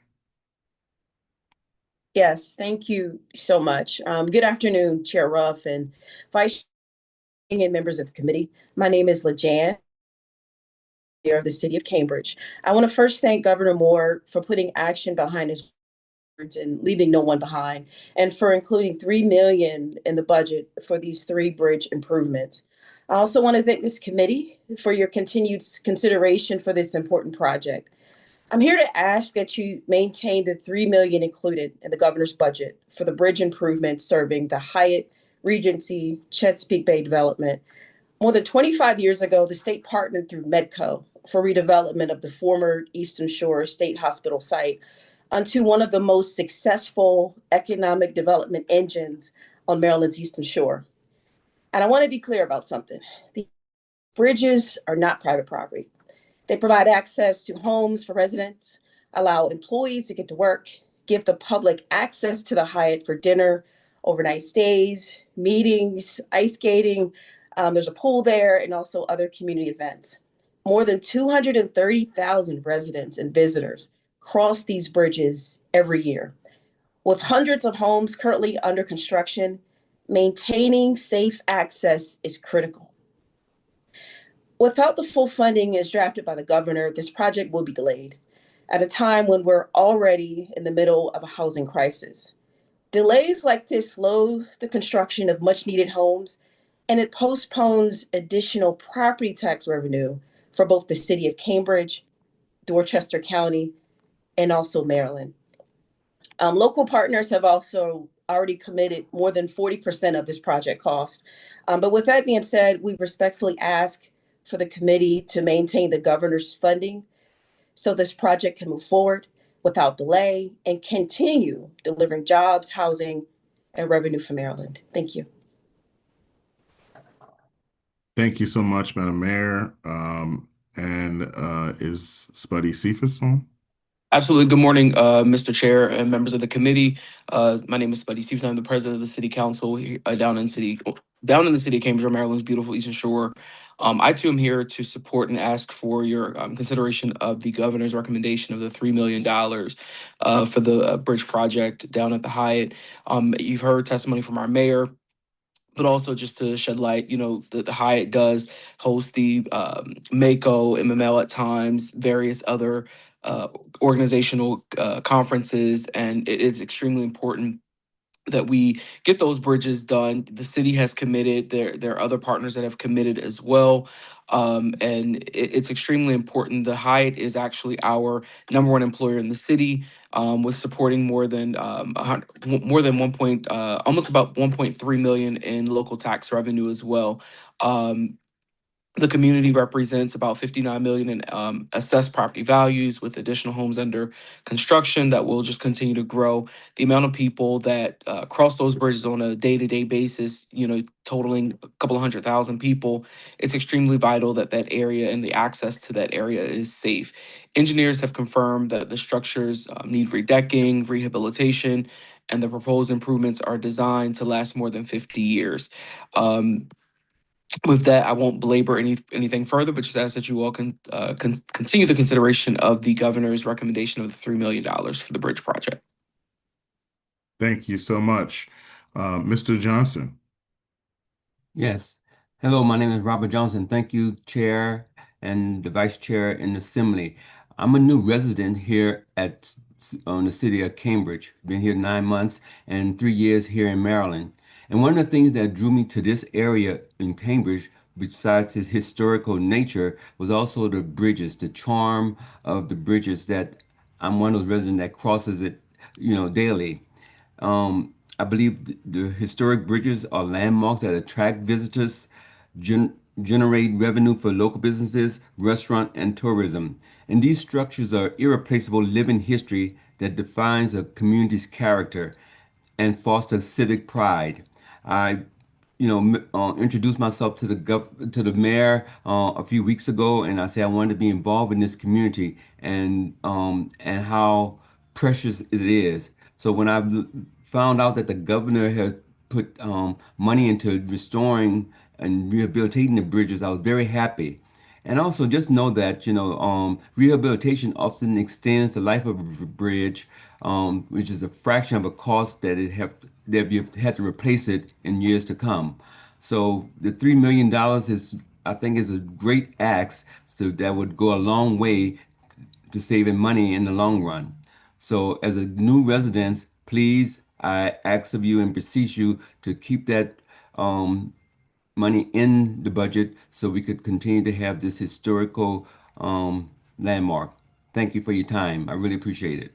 Yes, thank you so much. Good afternoon, Chair Ruff and Vice Chair and members of the committee. My name is LaJan, Mayor of the City of Cambridge. I want to first thank Governor Moore for putting action behind his words and leaving no one behind, and for including $3 million in the budget for these 3 bridge improvements. I also want to thank this committee for your continued consideration for this important project. I'm here to ask that you maintain the $3 million included in the governor's budget for the bridge improvements serving the Hyatt Regency Chesapeake Bay development. More than 25 years ago, the state partnered through Medco for redevelopment of the former Eastern Shore State Hospital site onto one of the most successful economic development engines on Maryland's Eastern Shore. And I want to be clear about something. The bridges are not private property. They provide access to homes for residents, allow employees to get to work, give the public access to the Hyatt for dinner, overnight stays, meetings, ice skating. There's a pool there, and also other community events. More than 230,000 residents and visitors cross these bridges every year. With hundreds of homes currently under construction, maintaining safe access is critical. Without the full funding as drafted by the governor, this project will be delayed at a time when we're already in the middle of a housing crisis. Delays like this slow the construction of much needed homes, and it postpones additional property tax revenue for both the city of Cambridge, Dorchester County, and also Maryland. Local partners have also already committed more than 40% of this project cost. But with that being said, we respectfully ask for the committee to maintain the governor's funding so this project can move forward without delay and continue delivering jobs, housing, and revenue for Maryland. Thank you. Thank you so much, Madam Mayor. Is Spuddy Cephas on? Absolutely. Good morning, Mr. Chair and members of the committee. My name is Spuddy Cephas. I'm the president of the City Council down in the city of Cambridge, Maryland's beautiful Eastern Shore. I too am here to support and ask for your consideration of the governor's recommendation of the $3 million for the bridge project down at the Hyatt. You've heard testimony from our mayor, but also just to shed light, the Hyatt does host the MACO, MML at times, various other organizational conferences, and it is extremely important that we get those bridges done. The city has committed. There are other partners that have committed as well. And it's extremely important. The Hyatt is actually our #1 employer in the city, with supporting more than almost about 1.3 million in local tax revenue as well. The community represents about 59 million in assessed property values, with additional homes under construction that will just continue to grow. The amount of people that cross those bridges on a day-to-day basis, totaling a couple of 100,000 people, it's extremely vital that that area and the access to that area is safe. Engineers have confirmed that the structures need redecking, rehabilitation, and the proposed improvements are designed to last more than 50 years. With that, I won't belabor anything further, but just ask that you all can continue the consideration of the governor's recommendation of the $3 million for the bridge project. Thank you so much. Mr. Johnson. Yes. Hello, my name is Robert Johnson. Thank you, Chair and the Vice Chair in the Assembly. I'm a new resident here on the city of Cambridge. Been here 9 months and 3 years here in Maryland. And one of the things that drew me to this area in Cambridge, besides its historical nature, was also the bridges, the charm of the bridges that I'm one of those residents that crosses it, daily. I believe the historic bridges are landmarks that attract visitors, generate revenue for local businesses, restaurant, and tourism. And these structures are irreplaceable living history that defines a community's character and fosters civic pride. I introduced myself to the mayor a few weeks ago, and I said I wanted to be involved in this community and how precious it is. So when I found out that the governor had put money into restoring and rehabilitating the bridges, I was very happy. And also just know that, rehabilitation often extends the life of a bridge, which is a fraction of a cost that you've had to replace it in years to come. So the $3 million I think, is a great ask, so that would go a long way to saving money in the long run. So as a new resident, please, I ask of you and beseech you to keep that money in the budget so we could continue to have this historical landmark. Thank you for your time. I really appreciate it.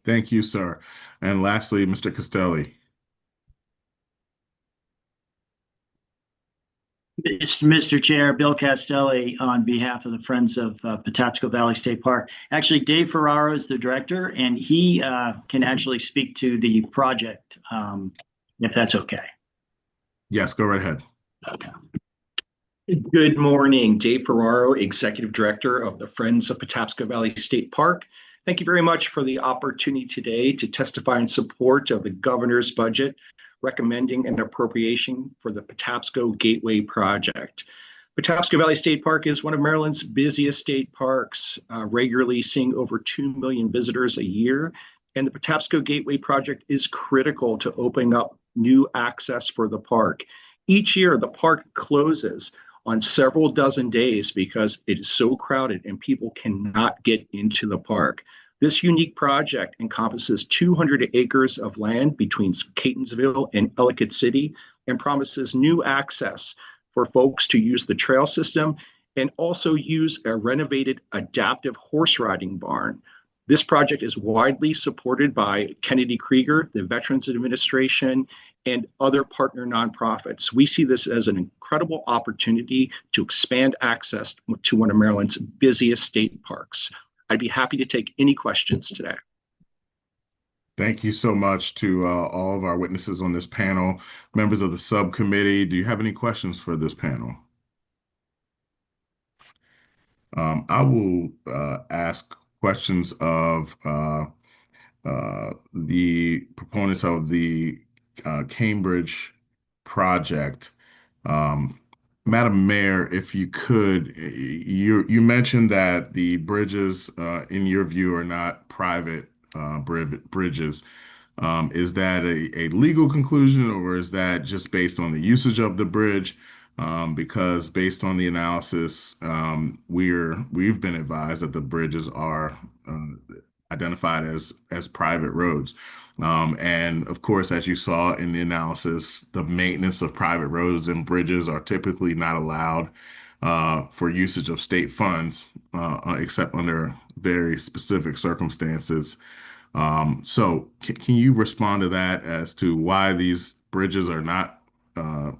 Thank you, sir. And lastly, Mr. Castelli. Mr. Chair, Bill Castelli on behalf of the Friends of Patapsco Valley State Park. Actually, Dave Ferraro is the director, and he can actually speak to the project, if that's okay. Yes, go right ahead. Okay. Good morning, Dave Ferraro, Executive Director of the Friends of Patapsco Valley State Park. Thank you very much for the opportunity today to testify in support of the governor's budget recommending an appropriation for the Patapsco Gateway Project. Patapsco Valley State Park is one of Maryland's busiest state parks, regularly seeing over 2 million visitors a year. And the Patapsco Gateway Project is critical to opening up new access for the park. Each year, the park closes on several dozen days because it is so crowded and people cannot get into the park. This unique project encompasses 200 acres of land between Catonsville and Ellicott City and promises new access for folks to use the trail system and also use a renovated adaptive horse riding barn. This project is widely supported by Kennedy Krieger, the Veterans Administration, and other partner nonprofits. We see this as an incredible opportunity to expand access to one of Maryland's busiest state parks. I'd be happy to take any questions today. Thank you so much to all of our witnesses on this panel. Members of the subcommittee, do you have any questions for this panel? I will ask questions of the proponents of the Cambridge project. Madam Mayor, if you could, you mentioned that the bridges, in your view, are not private bridges. Is that a legal conclusion, or is that just based on the usage of the bridge? Because based on the analysis, we've been advised that the bridges are identified as private roads. And of course, as you saw in the analysis, the maintenance of private roads and bridges are typically not allowed for usage of state funds, except under very specific circumstances. So can you respond to that as to why these bridges are not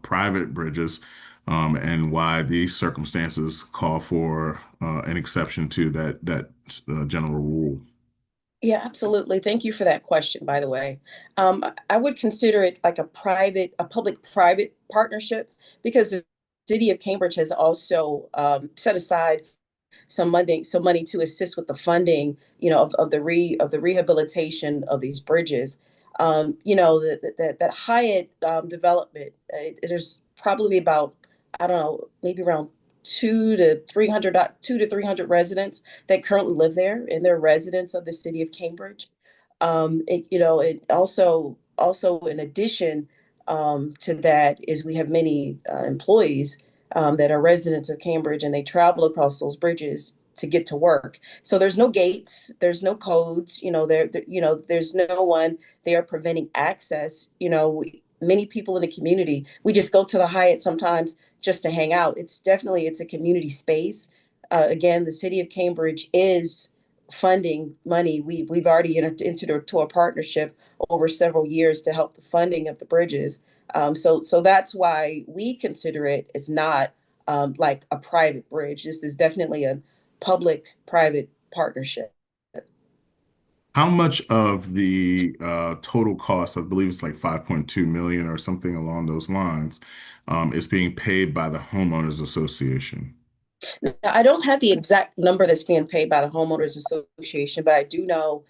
private bridges, and why these circumstances call for an exception to that general rule? Yeah, absolutely. Thank you for that question, by the way. I would consider it like a public-private partnership because the city of Cambridge has also set aside some money to assist with the funding, of the rehabilitation of these bridges. That Hyatt development, there's probably about, I don't know, maybe around 200 residents that currently live there, and they're residents of the city of Cambridge. It also in addition to that is we have many employees that are residents of Cambridge, and they travel across those bridges to get to work. So there's no gates, there's no codes, there's no one there preventing access. Many people in the community, we just go to the Hyatt sometimes just to hang out. It's a community space. Again, the city of Cambridge is funding money. We've already entered into a partnership over several years to help the funding of the bridges. So that's why we consider it as not like a private bridge. This is definitely a public-private partnership. How much of the total cost, I believe it's like 5.2 million or something along those lines, is being paid by the homeowners association? Now, I don't have the exact number that's being paid by the homeowners association, but I do know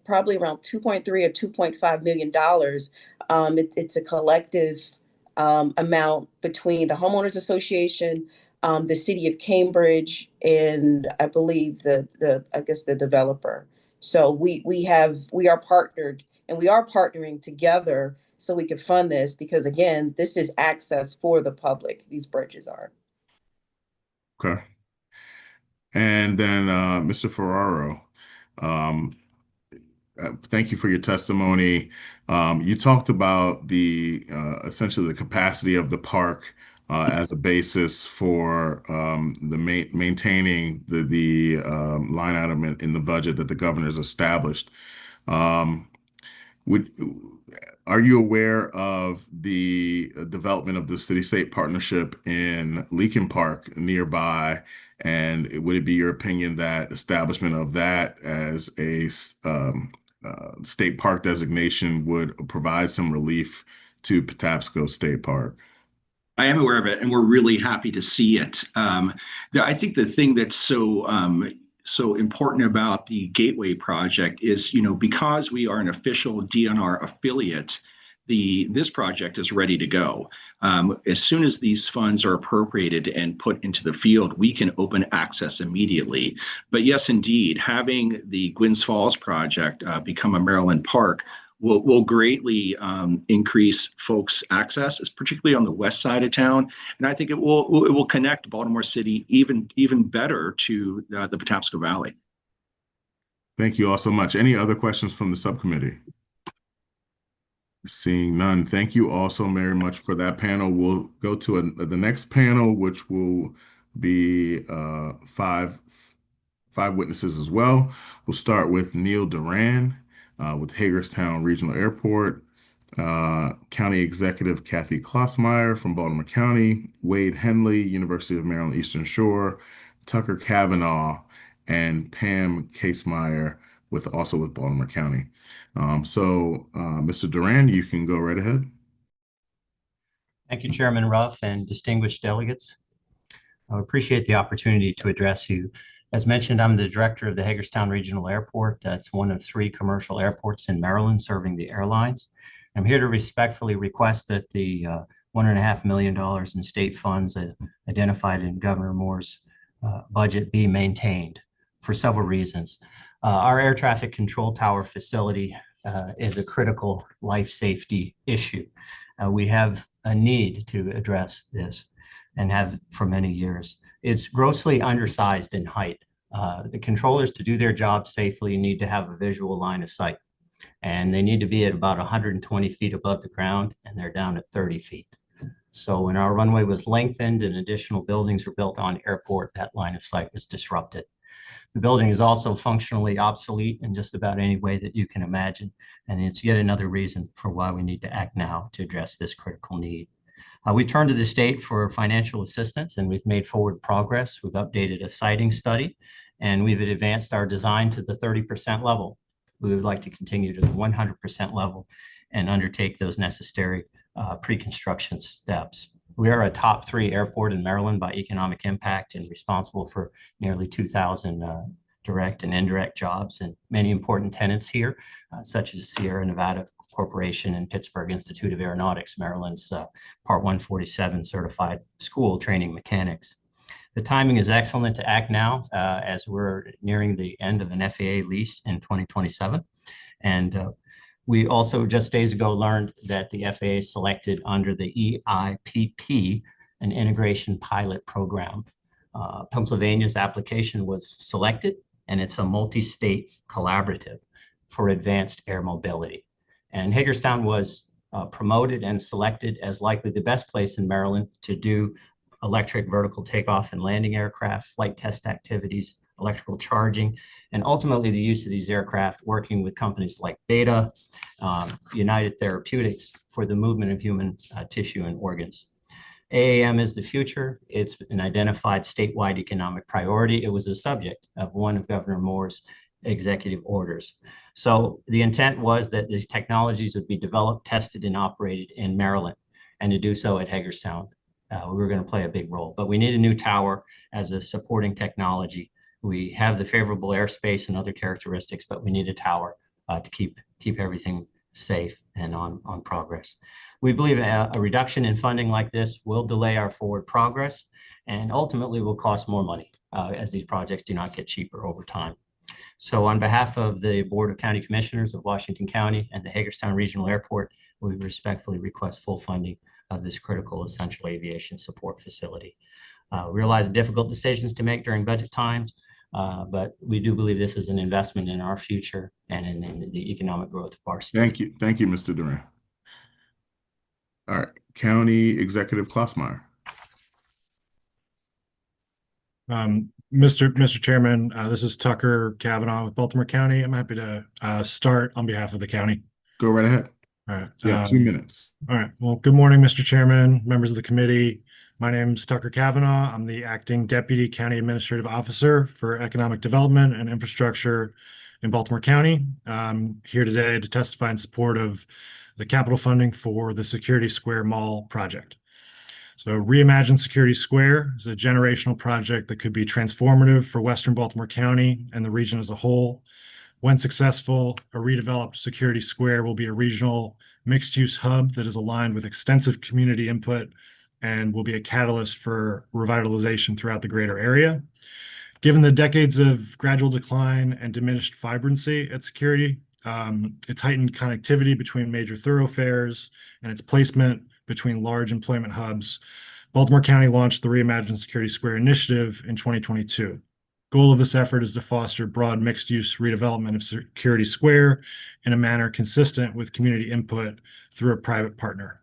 probably around 2.3 or 2.5 million dollars. It's a collective amount between the homeowners association, the city of Cambridge, and I believe the developer. So we are partnered, and we are partnering together so we can fund this because, again, this is access for the public. These bridges are. Okay. And then Mr. Ferraro, um, thank you for your testimony. You talked about the essentially the capacity of the park as a basis for maintaining the line item in the budget that the governor's established. Um, would Are you aware of the development of the city-state partnership in Leakin Park nearby? And would it be your opinion that establishment of that as a state park designation would provide some relief to Patapsco State Park? I am aware of it, and we're really happy to see it. I think the thing that's so important about the Gateway project is, because we are an official DNR affiliate, this project is ready to go. As soon as these funds are appropriated and put into the field, we can open access immediately. But yes, indeed, having the Gwynns Falls project become a Maryland park will greatly increase folks' access, particularly on the west side of town. And I think it will connect Baltimore City even better to the Patapsco Valley. Thank you all so much. Any other questions from the subcommittee? Seeing none, thank you all so very much for that panel. We'll go to the next panel, which will be five witnesses as well. We'll start with Neil Duran with Hagerstown Regional Airport, County Executive Kathy Klossmeyer from Baltimore County, Wade Henley, University of Maryland Eastern Shore, Tucker Kavanaugh, and Pam Casemeyer also with Baltimore County. Mr. Duran, you can go right ahead. Thank you, Chairman Ruff and distinguished delegates. I appreciate the opportunity to address you. As mentioned, I'm the director of the Hagerstown Regional Airport. That's one of 3 commercial airports in Maryland serving the airlines. I'm here to respectfully request that the $1.5 million in state funds identified in Governor Moore's budget be maintained for several reasons. Our air traffic control tower facility is a critical life safety issue. We have a need to address this and have for many years. It's grossly undersized in height. The controllers, to do their job safely, need to have a visual line of sight, and they need to be at about 120 feet above the ground, and they're down at 30 feet. So when our runway was lengthened and additional buildings were built on airport, that line of sight was disrupted. The building is also functionally obsolete in just about any way that you can imagine. And it's yet another reason for why we need to act now to address this critical need. We turned to the state for financial assistance, and we've made forward progress. We've updated a siting study, and we've advanced our design to the 30% level. We would like to continue to the 100% level and undertake those necessary pre-construction steps. We are a top 3 airport in Maryland by economic impact and responsible for nearly 2,000 direct and indirect jobs and many important tenants here, such as Sierra Nevada Corporation and Pittsburgh Institute of Aeronautics, Maryland's Part 147 certified school training mechanics. The timing is excellent to act now as we're nearing the end of an FAA lease in 2027. And we also just days ago learned that the FAA selected under the EIPP an integration pilot program. Pennsylvania's application was selected, and it's a multi-state collaborative for advanced air mobility. And Hagerstown was promoted and selected as likely the best place in Maryland to do electric vertical takeoff and landing aircraft, flight test activities, electrical charging, and ultimately the use of these aircraft working with companies like Beta, United Therapeutics for the movement of human tissue and organs. AAM is the future. It's an identified statewide economic priority. It was a subject of one of Governor Moore's executive orders. So the intent was that these technologies would be developed, tested, and operated in Maryland, and to do so at Hagerstown. We were going to play a big role, but we need a new tower as a supporting technology. We have the favorable airspace and other characteristics, but we need a tower to keep everything safe and on progress. We believe a reduction in funding like this will delay our forward progress and ultimately will cost more money as these projects do not get cheaper over time. So on behalf of the Board of County Commissioners of Washington County and the Hagerstown Regional Airport, we respectfully request full funding of this critical essential aviation support facility. Realize difficult decisions to make during budget times, but we do believe this is an investment in our future and in the economic growth of our state. Thank you, Mr. Duran. All right, County Executive Klossmeyer. Mr. Chairman, this is Tucker Kavanaugh with Baltimore County. I'm happy to start on behalf of the county. Go right ahead. All right. Yeah, 2 minutes. All right. Well, good morning, Mr. Chairman, members of the committee. My name is Tucker Kavanaugh. I'm the Acting Deputy County Administrative Officer for Economic Development and Infrastructure in Baltimore County. I'm here today to testify in support of the capital funding for the Security Square Mall project. So Reimagine Security Square is a generational project that could be transformative for Western Baltimore County and the region as a whole. When successful, a redeveloped Security Square will be a regional mixed-use hub that is aligned with extensive community input and will be a catalyst for revitalization throughout the greater area. Given the decades of gradual decline and diminished vibrancy at Security, its heightened connectivity between major thoroughfares and its placement between large employment hubs, Baltimore County launched the Reimagine Security Square initiative in 2022. Goal of this effort is to foster broad mixed-use redevelopment of Security Square in a manner consistent with community input through a private partner.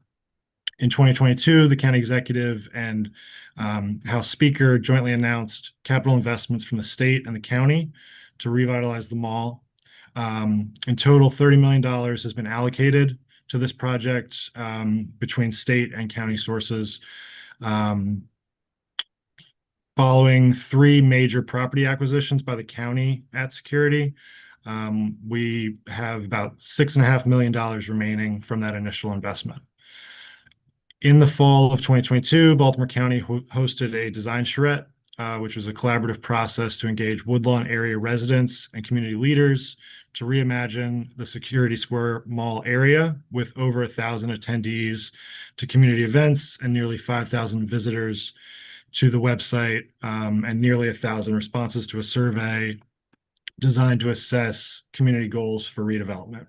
In 2022, the county executive and House Speaker jointly announced capital investments from the state and the county to revitalize the mall. In total, $30 million has been allocated to this project between state and county sources. Following 3 major property acquisitions by the county at Security, we have about $6.5 million remaining from that initial investment. In the fall of 2022, Baltimore County hosted a design charrette, which was a collaborative process to engage Woodlawn area residents and community leaders to reimagine the Security Square Mall area with over 1,000 attendees to community events and nearly 5,000 visitors to the website and nearly 1,000 responses to a survey designed to assess community goals for redevelopment.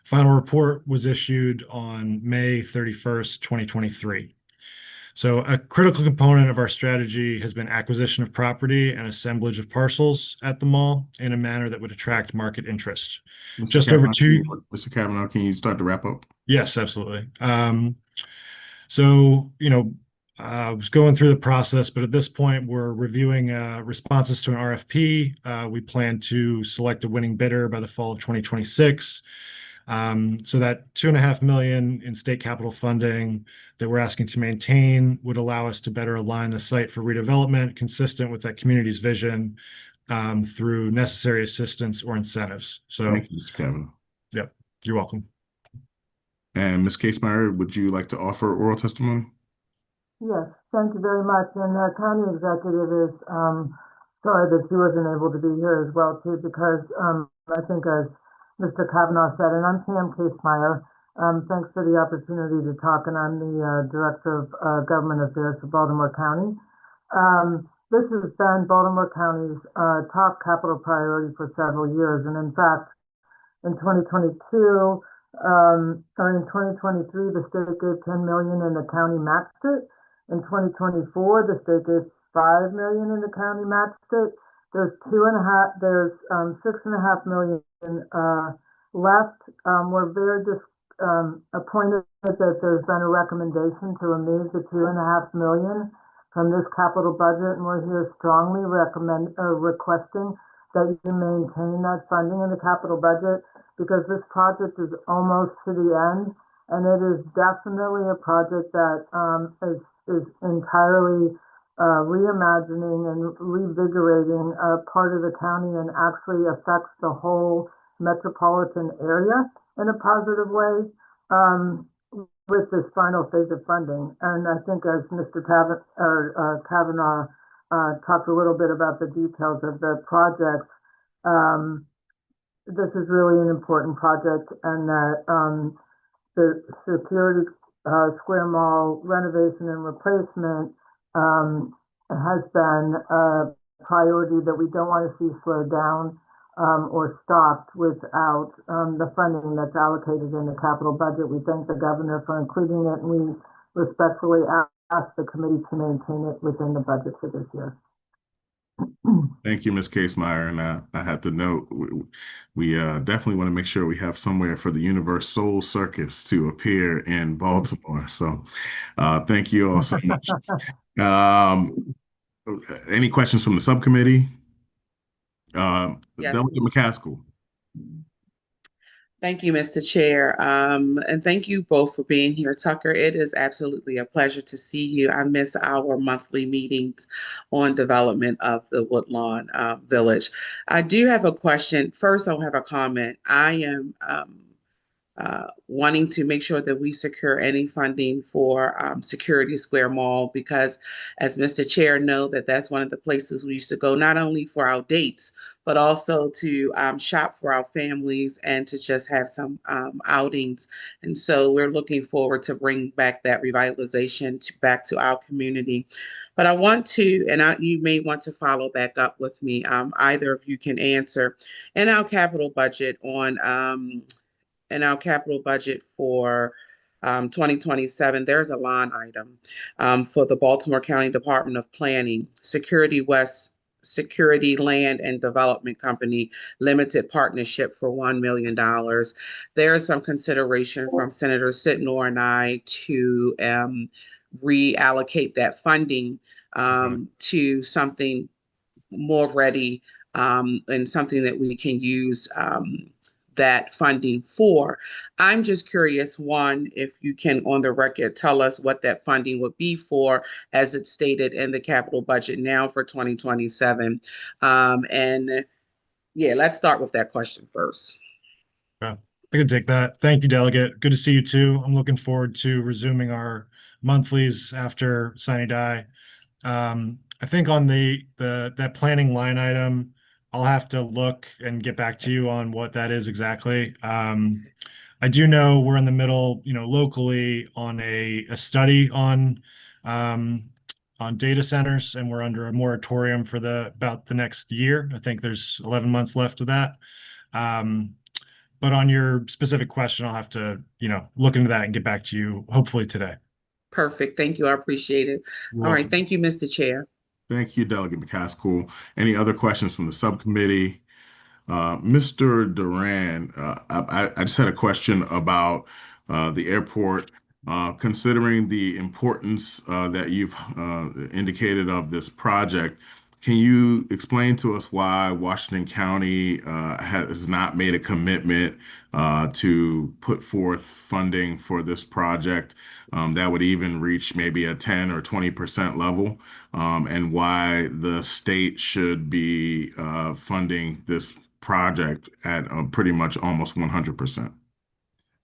Final report was issued on May 31st, 2023. So a critical component of our strategy has been acquisition of property and assemblage of parcels at the mall in a manner that would attract market interest. Mr. Kavanaugh, can you start to wrap up? Yes, absolutely. So, I was going through the process, but at this point, we're reviewing responses to an RFP. We plan to select a winning bidder by the fall of 2026. So that $2.5 million in state capital funding that we're asking to maintain would allow us to better align the site for redevelopment consistent with that community's vision through necessary assistance or incentives. So, Thank you, Mr. Kavanaugh. yep, you're welcome. And Ms. Casemeyer, would you like to offer oral testimony? Yes, thank you very much. And the county executive is sorry that she wasn't able to be here as well too, because I think as Mr. Kavanaugh said, and I'm Pam Casemeyer. Thanks for the opportunity to talk, and I'm the Director of Government Affairs for Baltimore County. This has been Baltimore County's top capital priority for several years, and in fact, in 2022, or in 2023, the state gave 10 million and the county matched it. In 2024, the state gave 5 million and the county matched it. There's 6.5 million left. We're very appointed that there's been a recommendation to remove the 2.5 million from this capital budget, and we're here strongly requesting that you maintain that funding in the capital budget, because this project is almost to the end, and it is definitely a project that is entirely reimagining and revigorating part of the county and actually affects the whole metropolitan area in a positive way with this final phase of funding. And I think as Mr. Kavanaugh talked a little bit about the details of the project, this is really an important project, and that the Security Square Mall renovation and replacement has been a priority that we don't want to see slowed down or stopped without the funding that's allocated in the capital budget. We thank the governor for including it, and we respectfully ask the committee to maintain it within the budget for this year. Thank you, Ms. Casemeyer. And I have to note, we definitely want to make sure we have somewhere for the Universe Soul Circus to appear in Baltimore. So thank you all so much. Any questions from the subcommittee? Yes. Delegate McCaskill. Thank you, Mr. Chair. And thank you both for being here. Tucker, it is absolutely a pleasure to see you. I miss our monthly meetings on development of the Woodlawn Village. I do have a question. First, I'll have a comment. I am wanting to make sure that we secure any funding for Security Square Mall, because as Mr. Chair know, that's one of the places we used to go, not only for our dates, but also to shop for our families and to just have some outings. And so we're looking forward to bring back that revitalization back to our community. But I want to, and you may want to follow back up with me, either of you can answer, in our capital budget for 2027, there's a line item for the Baltimore County Department of Planning, Security West Security Land and Development Company Limited Partnership for $1 million. There is some consideration from Senator Sitnor and I to reallocate that funding to something more ready and something that we can use that funding for. I'm just curious, one, if you can on the record tell us what that funding would be for, as it's stated in the capital budget now for 2027. And yeah, let's start with that question first. Yeah, I can take that. Thank you, Delegate. Good to see you too. I'm looking forward to resuming our monthlies after Sine Die. I think on that planning line item, I'll have to look and get back to you on what that is exactly. I do know we're in the middle, locally on a study on data centers, and we're under a moratorium for about the next year. I think there's 11 months left of that. But on your specific question, I'll have to, look into that and get back to you hopefully today. Perfect. Thank you. I appreciate it. All right. Thank you, Mr. Chair. Thank you, Delegate McCaskill. Any other questions from the subcommittee? Mr. Duran, I just had a question about the airport Considering the importance that you've indicated of this project, can you explain to us why Washington County has not made a commitment to put forth funding for this project that would even reach maybe a 10 or 20% level, and why the state should be funding this project at pretty much almost 100%?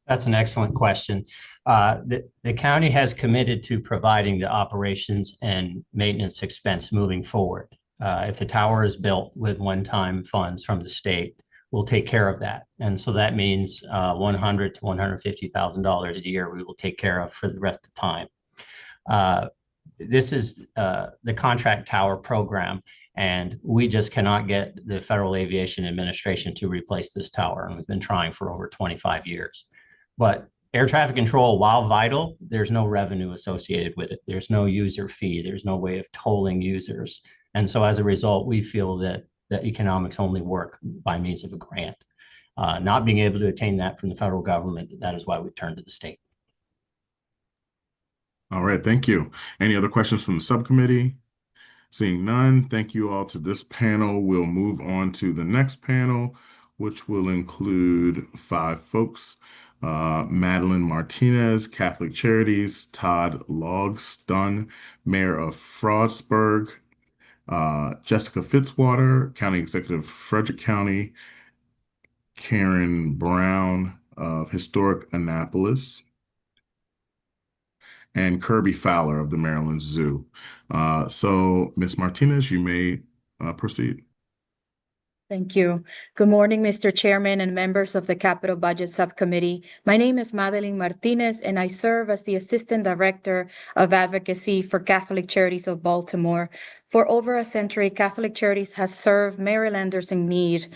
That's an excellent question. The county has committed to providing the operations and maintenance expense moving forward. If the tower is built with one-time funds from the state, we'll take care of that. And so that means $100,000 to $150,000 a year we will take care of for the rest of the time. This is the contract tower program, and we just cannot get the Federal Aviation Administration to replace this tower. And we've been trying for over 25 years. But air traffic control, while vital, there's no revenue associated with it. There's no user fee. There's no way of tolling users. And so as a result, we feel that the economics only work by means of a grant. Not being able to attain that from the federal government, that is why we turned to the state. All right, thank you. Any other questions from the subcommittee? Seeing none, thank you all to this panel. We'll move on to the next panel, which will include 5 folks. Madeline Martinez, Catholic Charities, Todd Logston, Mayor of Frostburg, Jessica Fitzwater, County Executive, Frederick County, Karen Brown of Historic Annapolis, and Kirby Fowler of the Maryland Zoo. So, Ms. Martinez, you may proceed. Thank you. Good morning, Mr. Chairman and members of the Capital Budget Subcommittee. My name is Madeline Martinez, and I serve as the Assistant Director of Advocacy for Catholic Charities of Baltimore. For over a century, Catholic Charities has served Marylanders in need.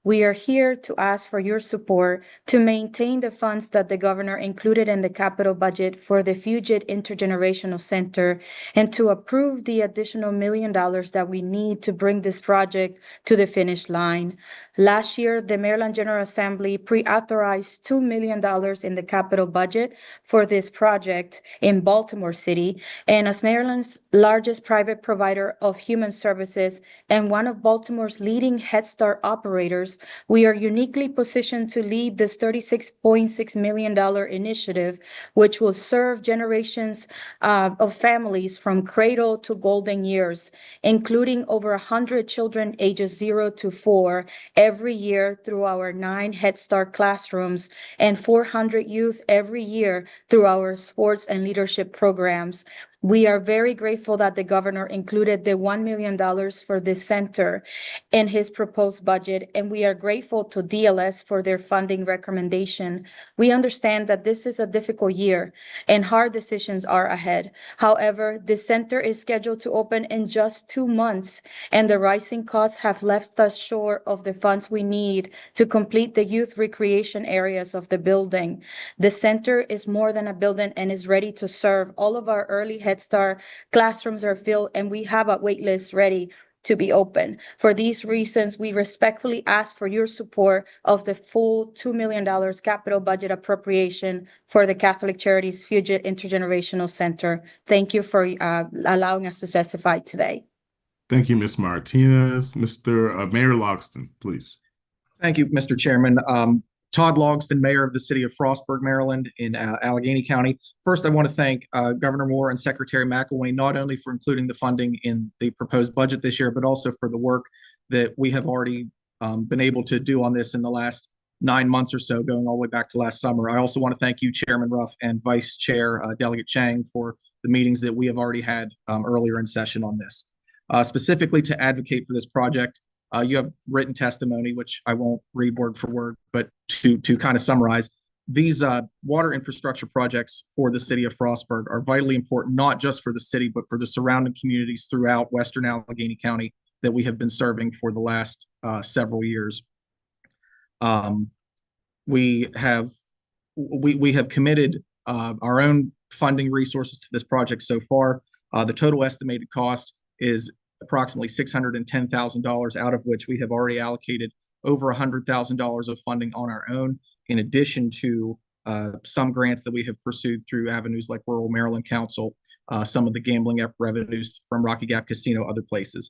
We are here to ask for your support to maintain the funds that the governor included in the capital budget for the Fugit Intergenerational Center and to approve the additional $1 million that we need to bring this project to the finish line. Last year, the Maryland General Assembly pre-authorized $2 million in the capital budget for this project in Baltimore City. And as Maryland's largest private provider of human services and one of Baltimore's leading Head Start operators, we are uniquely positioned to lead this $36.6 million initiative, which will serve generations of families from cradle to golden years, including over 100 children ages 0 to 4 every year through our 9 Head Start classrooms and 400 youth every year through our sports and leadership programs. We are very grateful that the governor included the $1 million for this center in his proposed budget, and we are grateful to DLS for their funding recommendation. We understand that this is a difficult year and hard decisions are ahead. However, the center is scheduled to open in just 2 months, and the rising costs have left us short of the funds we need to complete the youth recreation areas of the building. The center is more than a building and is ready to serve. All of our early Head Start classrooms are filled, and we have a wait list ready to be open. For these reasons, we respectfully ask for your support of the full $2 million capital budget appropriation for the Catholic Charities Fugit Intergenerational Center. Thank you for allowing us to testify today. Thank you, Ms. Martinez. Mr. Mayor Logston, please. Thank you, Mr. Chairman. Todd Logston, Mayor of the City of Frostburg, Maryland, in Allegheny County. First, I want to thank Governor Moore and Secretary McElwain not only for including the funding in the proposed budget this year, but also for the work that we have already been able to do on this in the last 9 months or so, going all the way back to last summer. I also want to thank you, Chairman Ruff, and Vice Chair Delegate Chang, for the meetings that we have already had earlier in session on this. Specifically to advocate for this project, you have written testimony, which I won't read word for word, but to kind of summarize, these water infrastructure projects for the city of Frostburg are vitally important, not just for the city, but for the surrounding communities throughout Western Allegheny County that we have been serving for the last several years. We have committed our own funding resources to this project so far. The total estimated cost is approximately $610,000, out of which we have already allocated over $100,000 of funding on our own, in addition to some grants that we have pursued through avenues like Rural Maryland Council, some of the gambling revenues from Rocky Gap Casino, other places.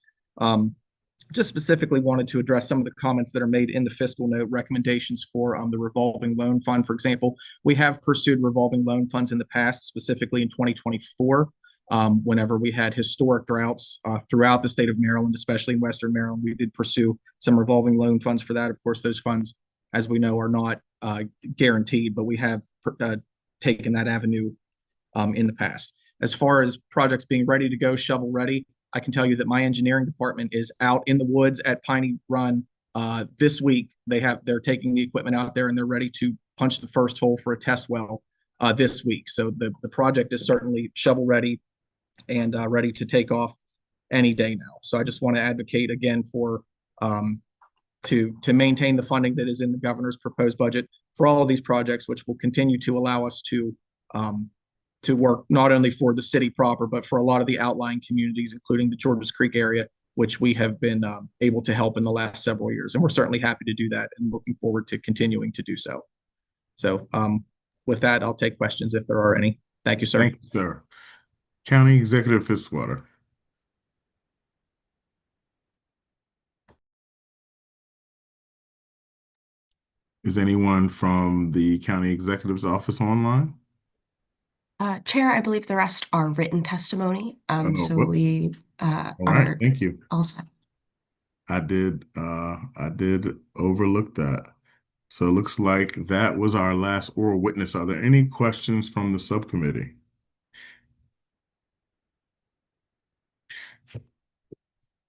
Just specifically wanted to address some of the comments that are made in the fiscal note recommendations for the revolving loan fund. For example, we have pursued revolving loan funds in the past, specifically in 2024, whenever we had historic droughts throughout the state of Maryland, especially in Western Maryland. We did pursue some revolving loan funds for that. Of course, those funds, as we know, are not guaranteed, but we have taken that avenue in the past. As far as projects being ready to go, shovel ready, I can tell you that my engineering department is out in the woods at Piney Run this week. They're taking the equipment out there and they're ready to punch the first hole for a test well this week. So the project is certainly shovel ready and ready to take off any day now. So I just want to advocate again for to maintain the funding that is in the governor's proposed budget for all of these projects, which will continue to allow us to work not only for the city proper, but for a lot of the outlying communities, including the Georges Creek area, which we have been able to help in the last several years. And we're certainly happy to do that and looking forward to continuing to do so. So with that, I'll take questions if there are any. Thank you, sir. Thank you, sir. County Executive Fitzwater. Is anyone from the county executive's office online? Chair, I believe the rest are written testimony. So whoops. we All right, are thank you. all set. I did overlook that. So it looks like that was our last oral witness. Are there any questions from the subcommittee?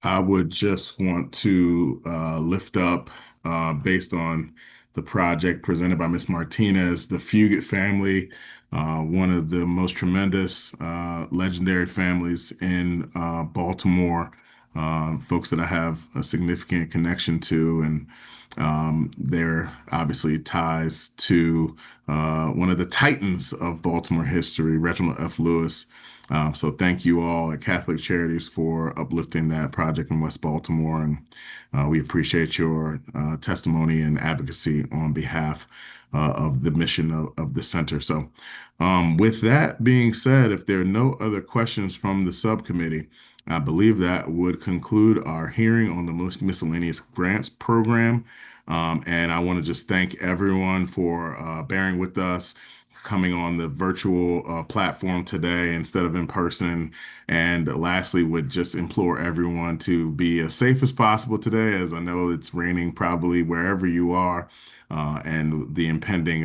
I would just want to lift up, based on the project presented by Ms. Martinez, the Fugit family, one of the most tremendous, legendary families in Baltimore, folks that I have a significant connection to, and they're obviously ties to one of the titans of Baltimore history, Reginald F. Lewis. So thank you all at Catholic Charities for uplifting that project in West Baltimore, and we appreciate your testimony and advocacy on behalf of the mission of the center. So with that being said, if there are no other questions from the subcommittee, I believe that would conclude our hearing on the miscellaneous grants program. And I want to just thank everyone for bearing with us, coming on the virtual platform today instead of in person. And lastly, would just implore everyone to be as safe as possible today, as I know it's raining probably wherever you are, and the impending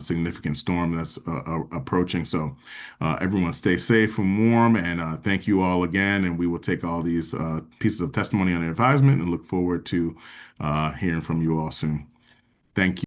significant storm that's approaching. So everyone stay safe and warm, and thank you all again. And we will take all these pieces of testimony under advisement and look forward to hearing from you all soon. Thank you.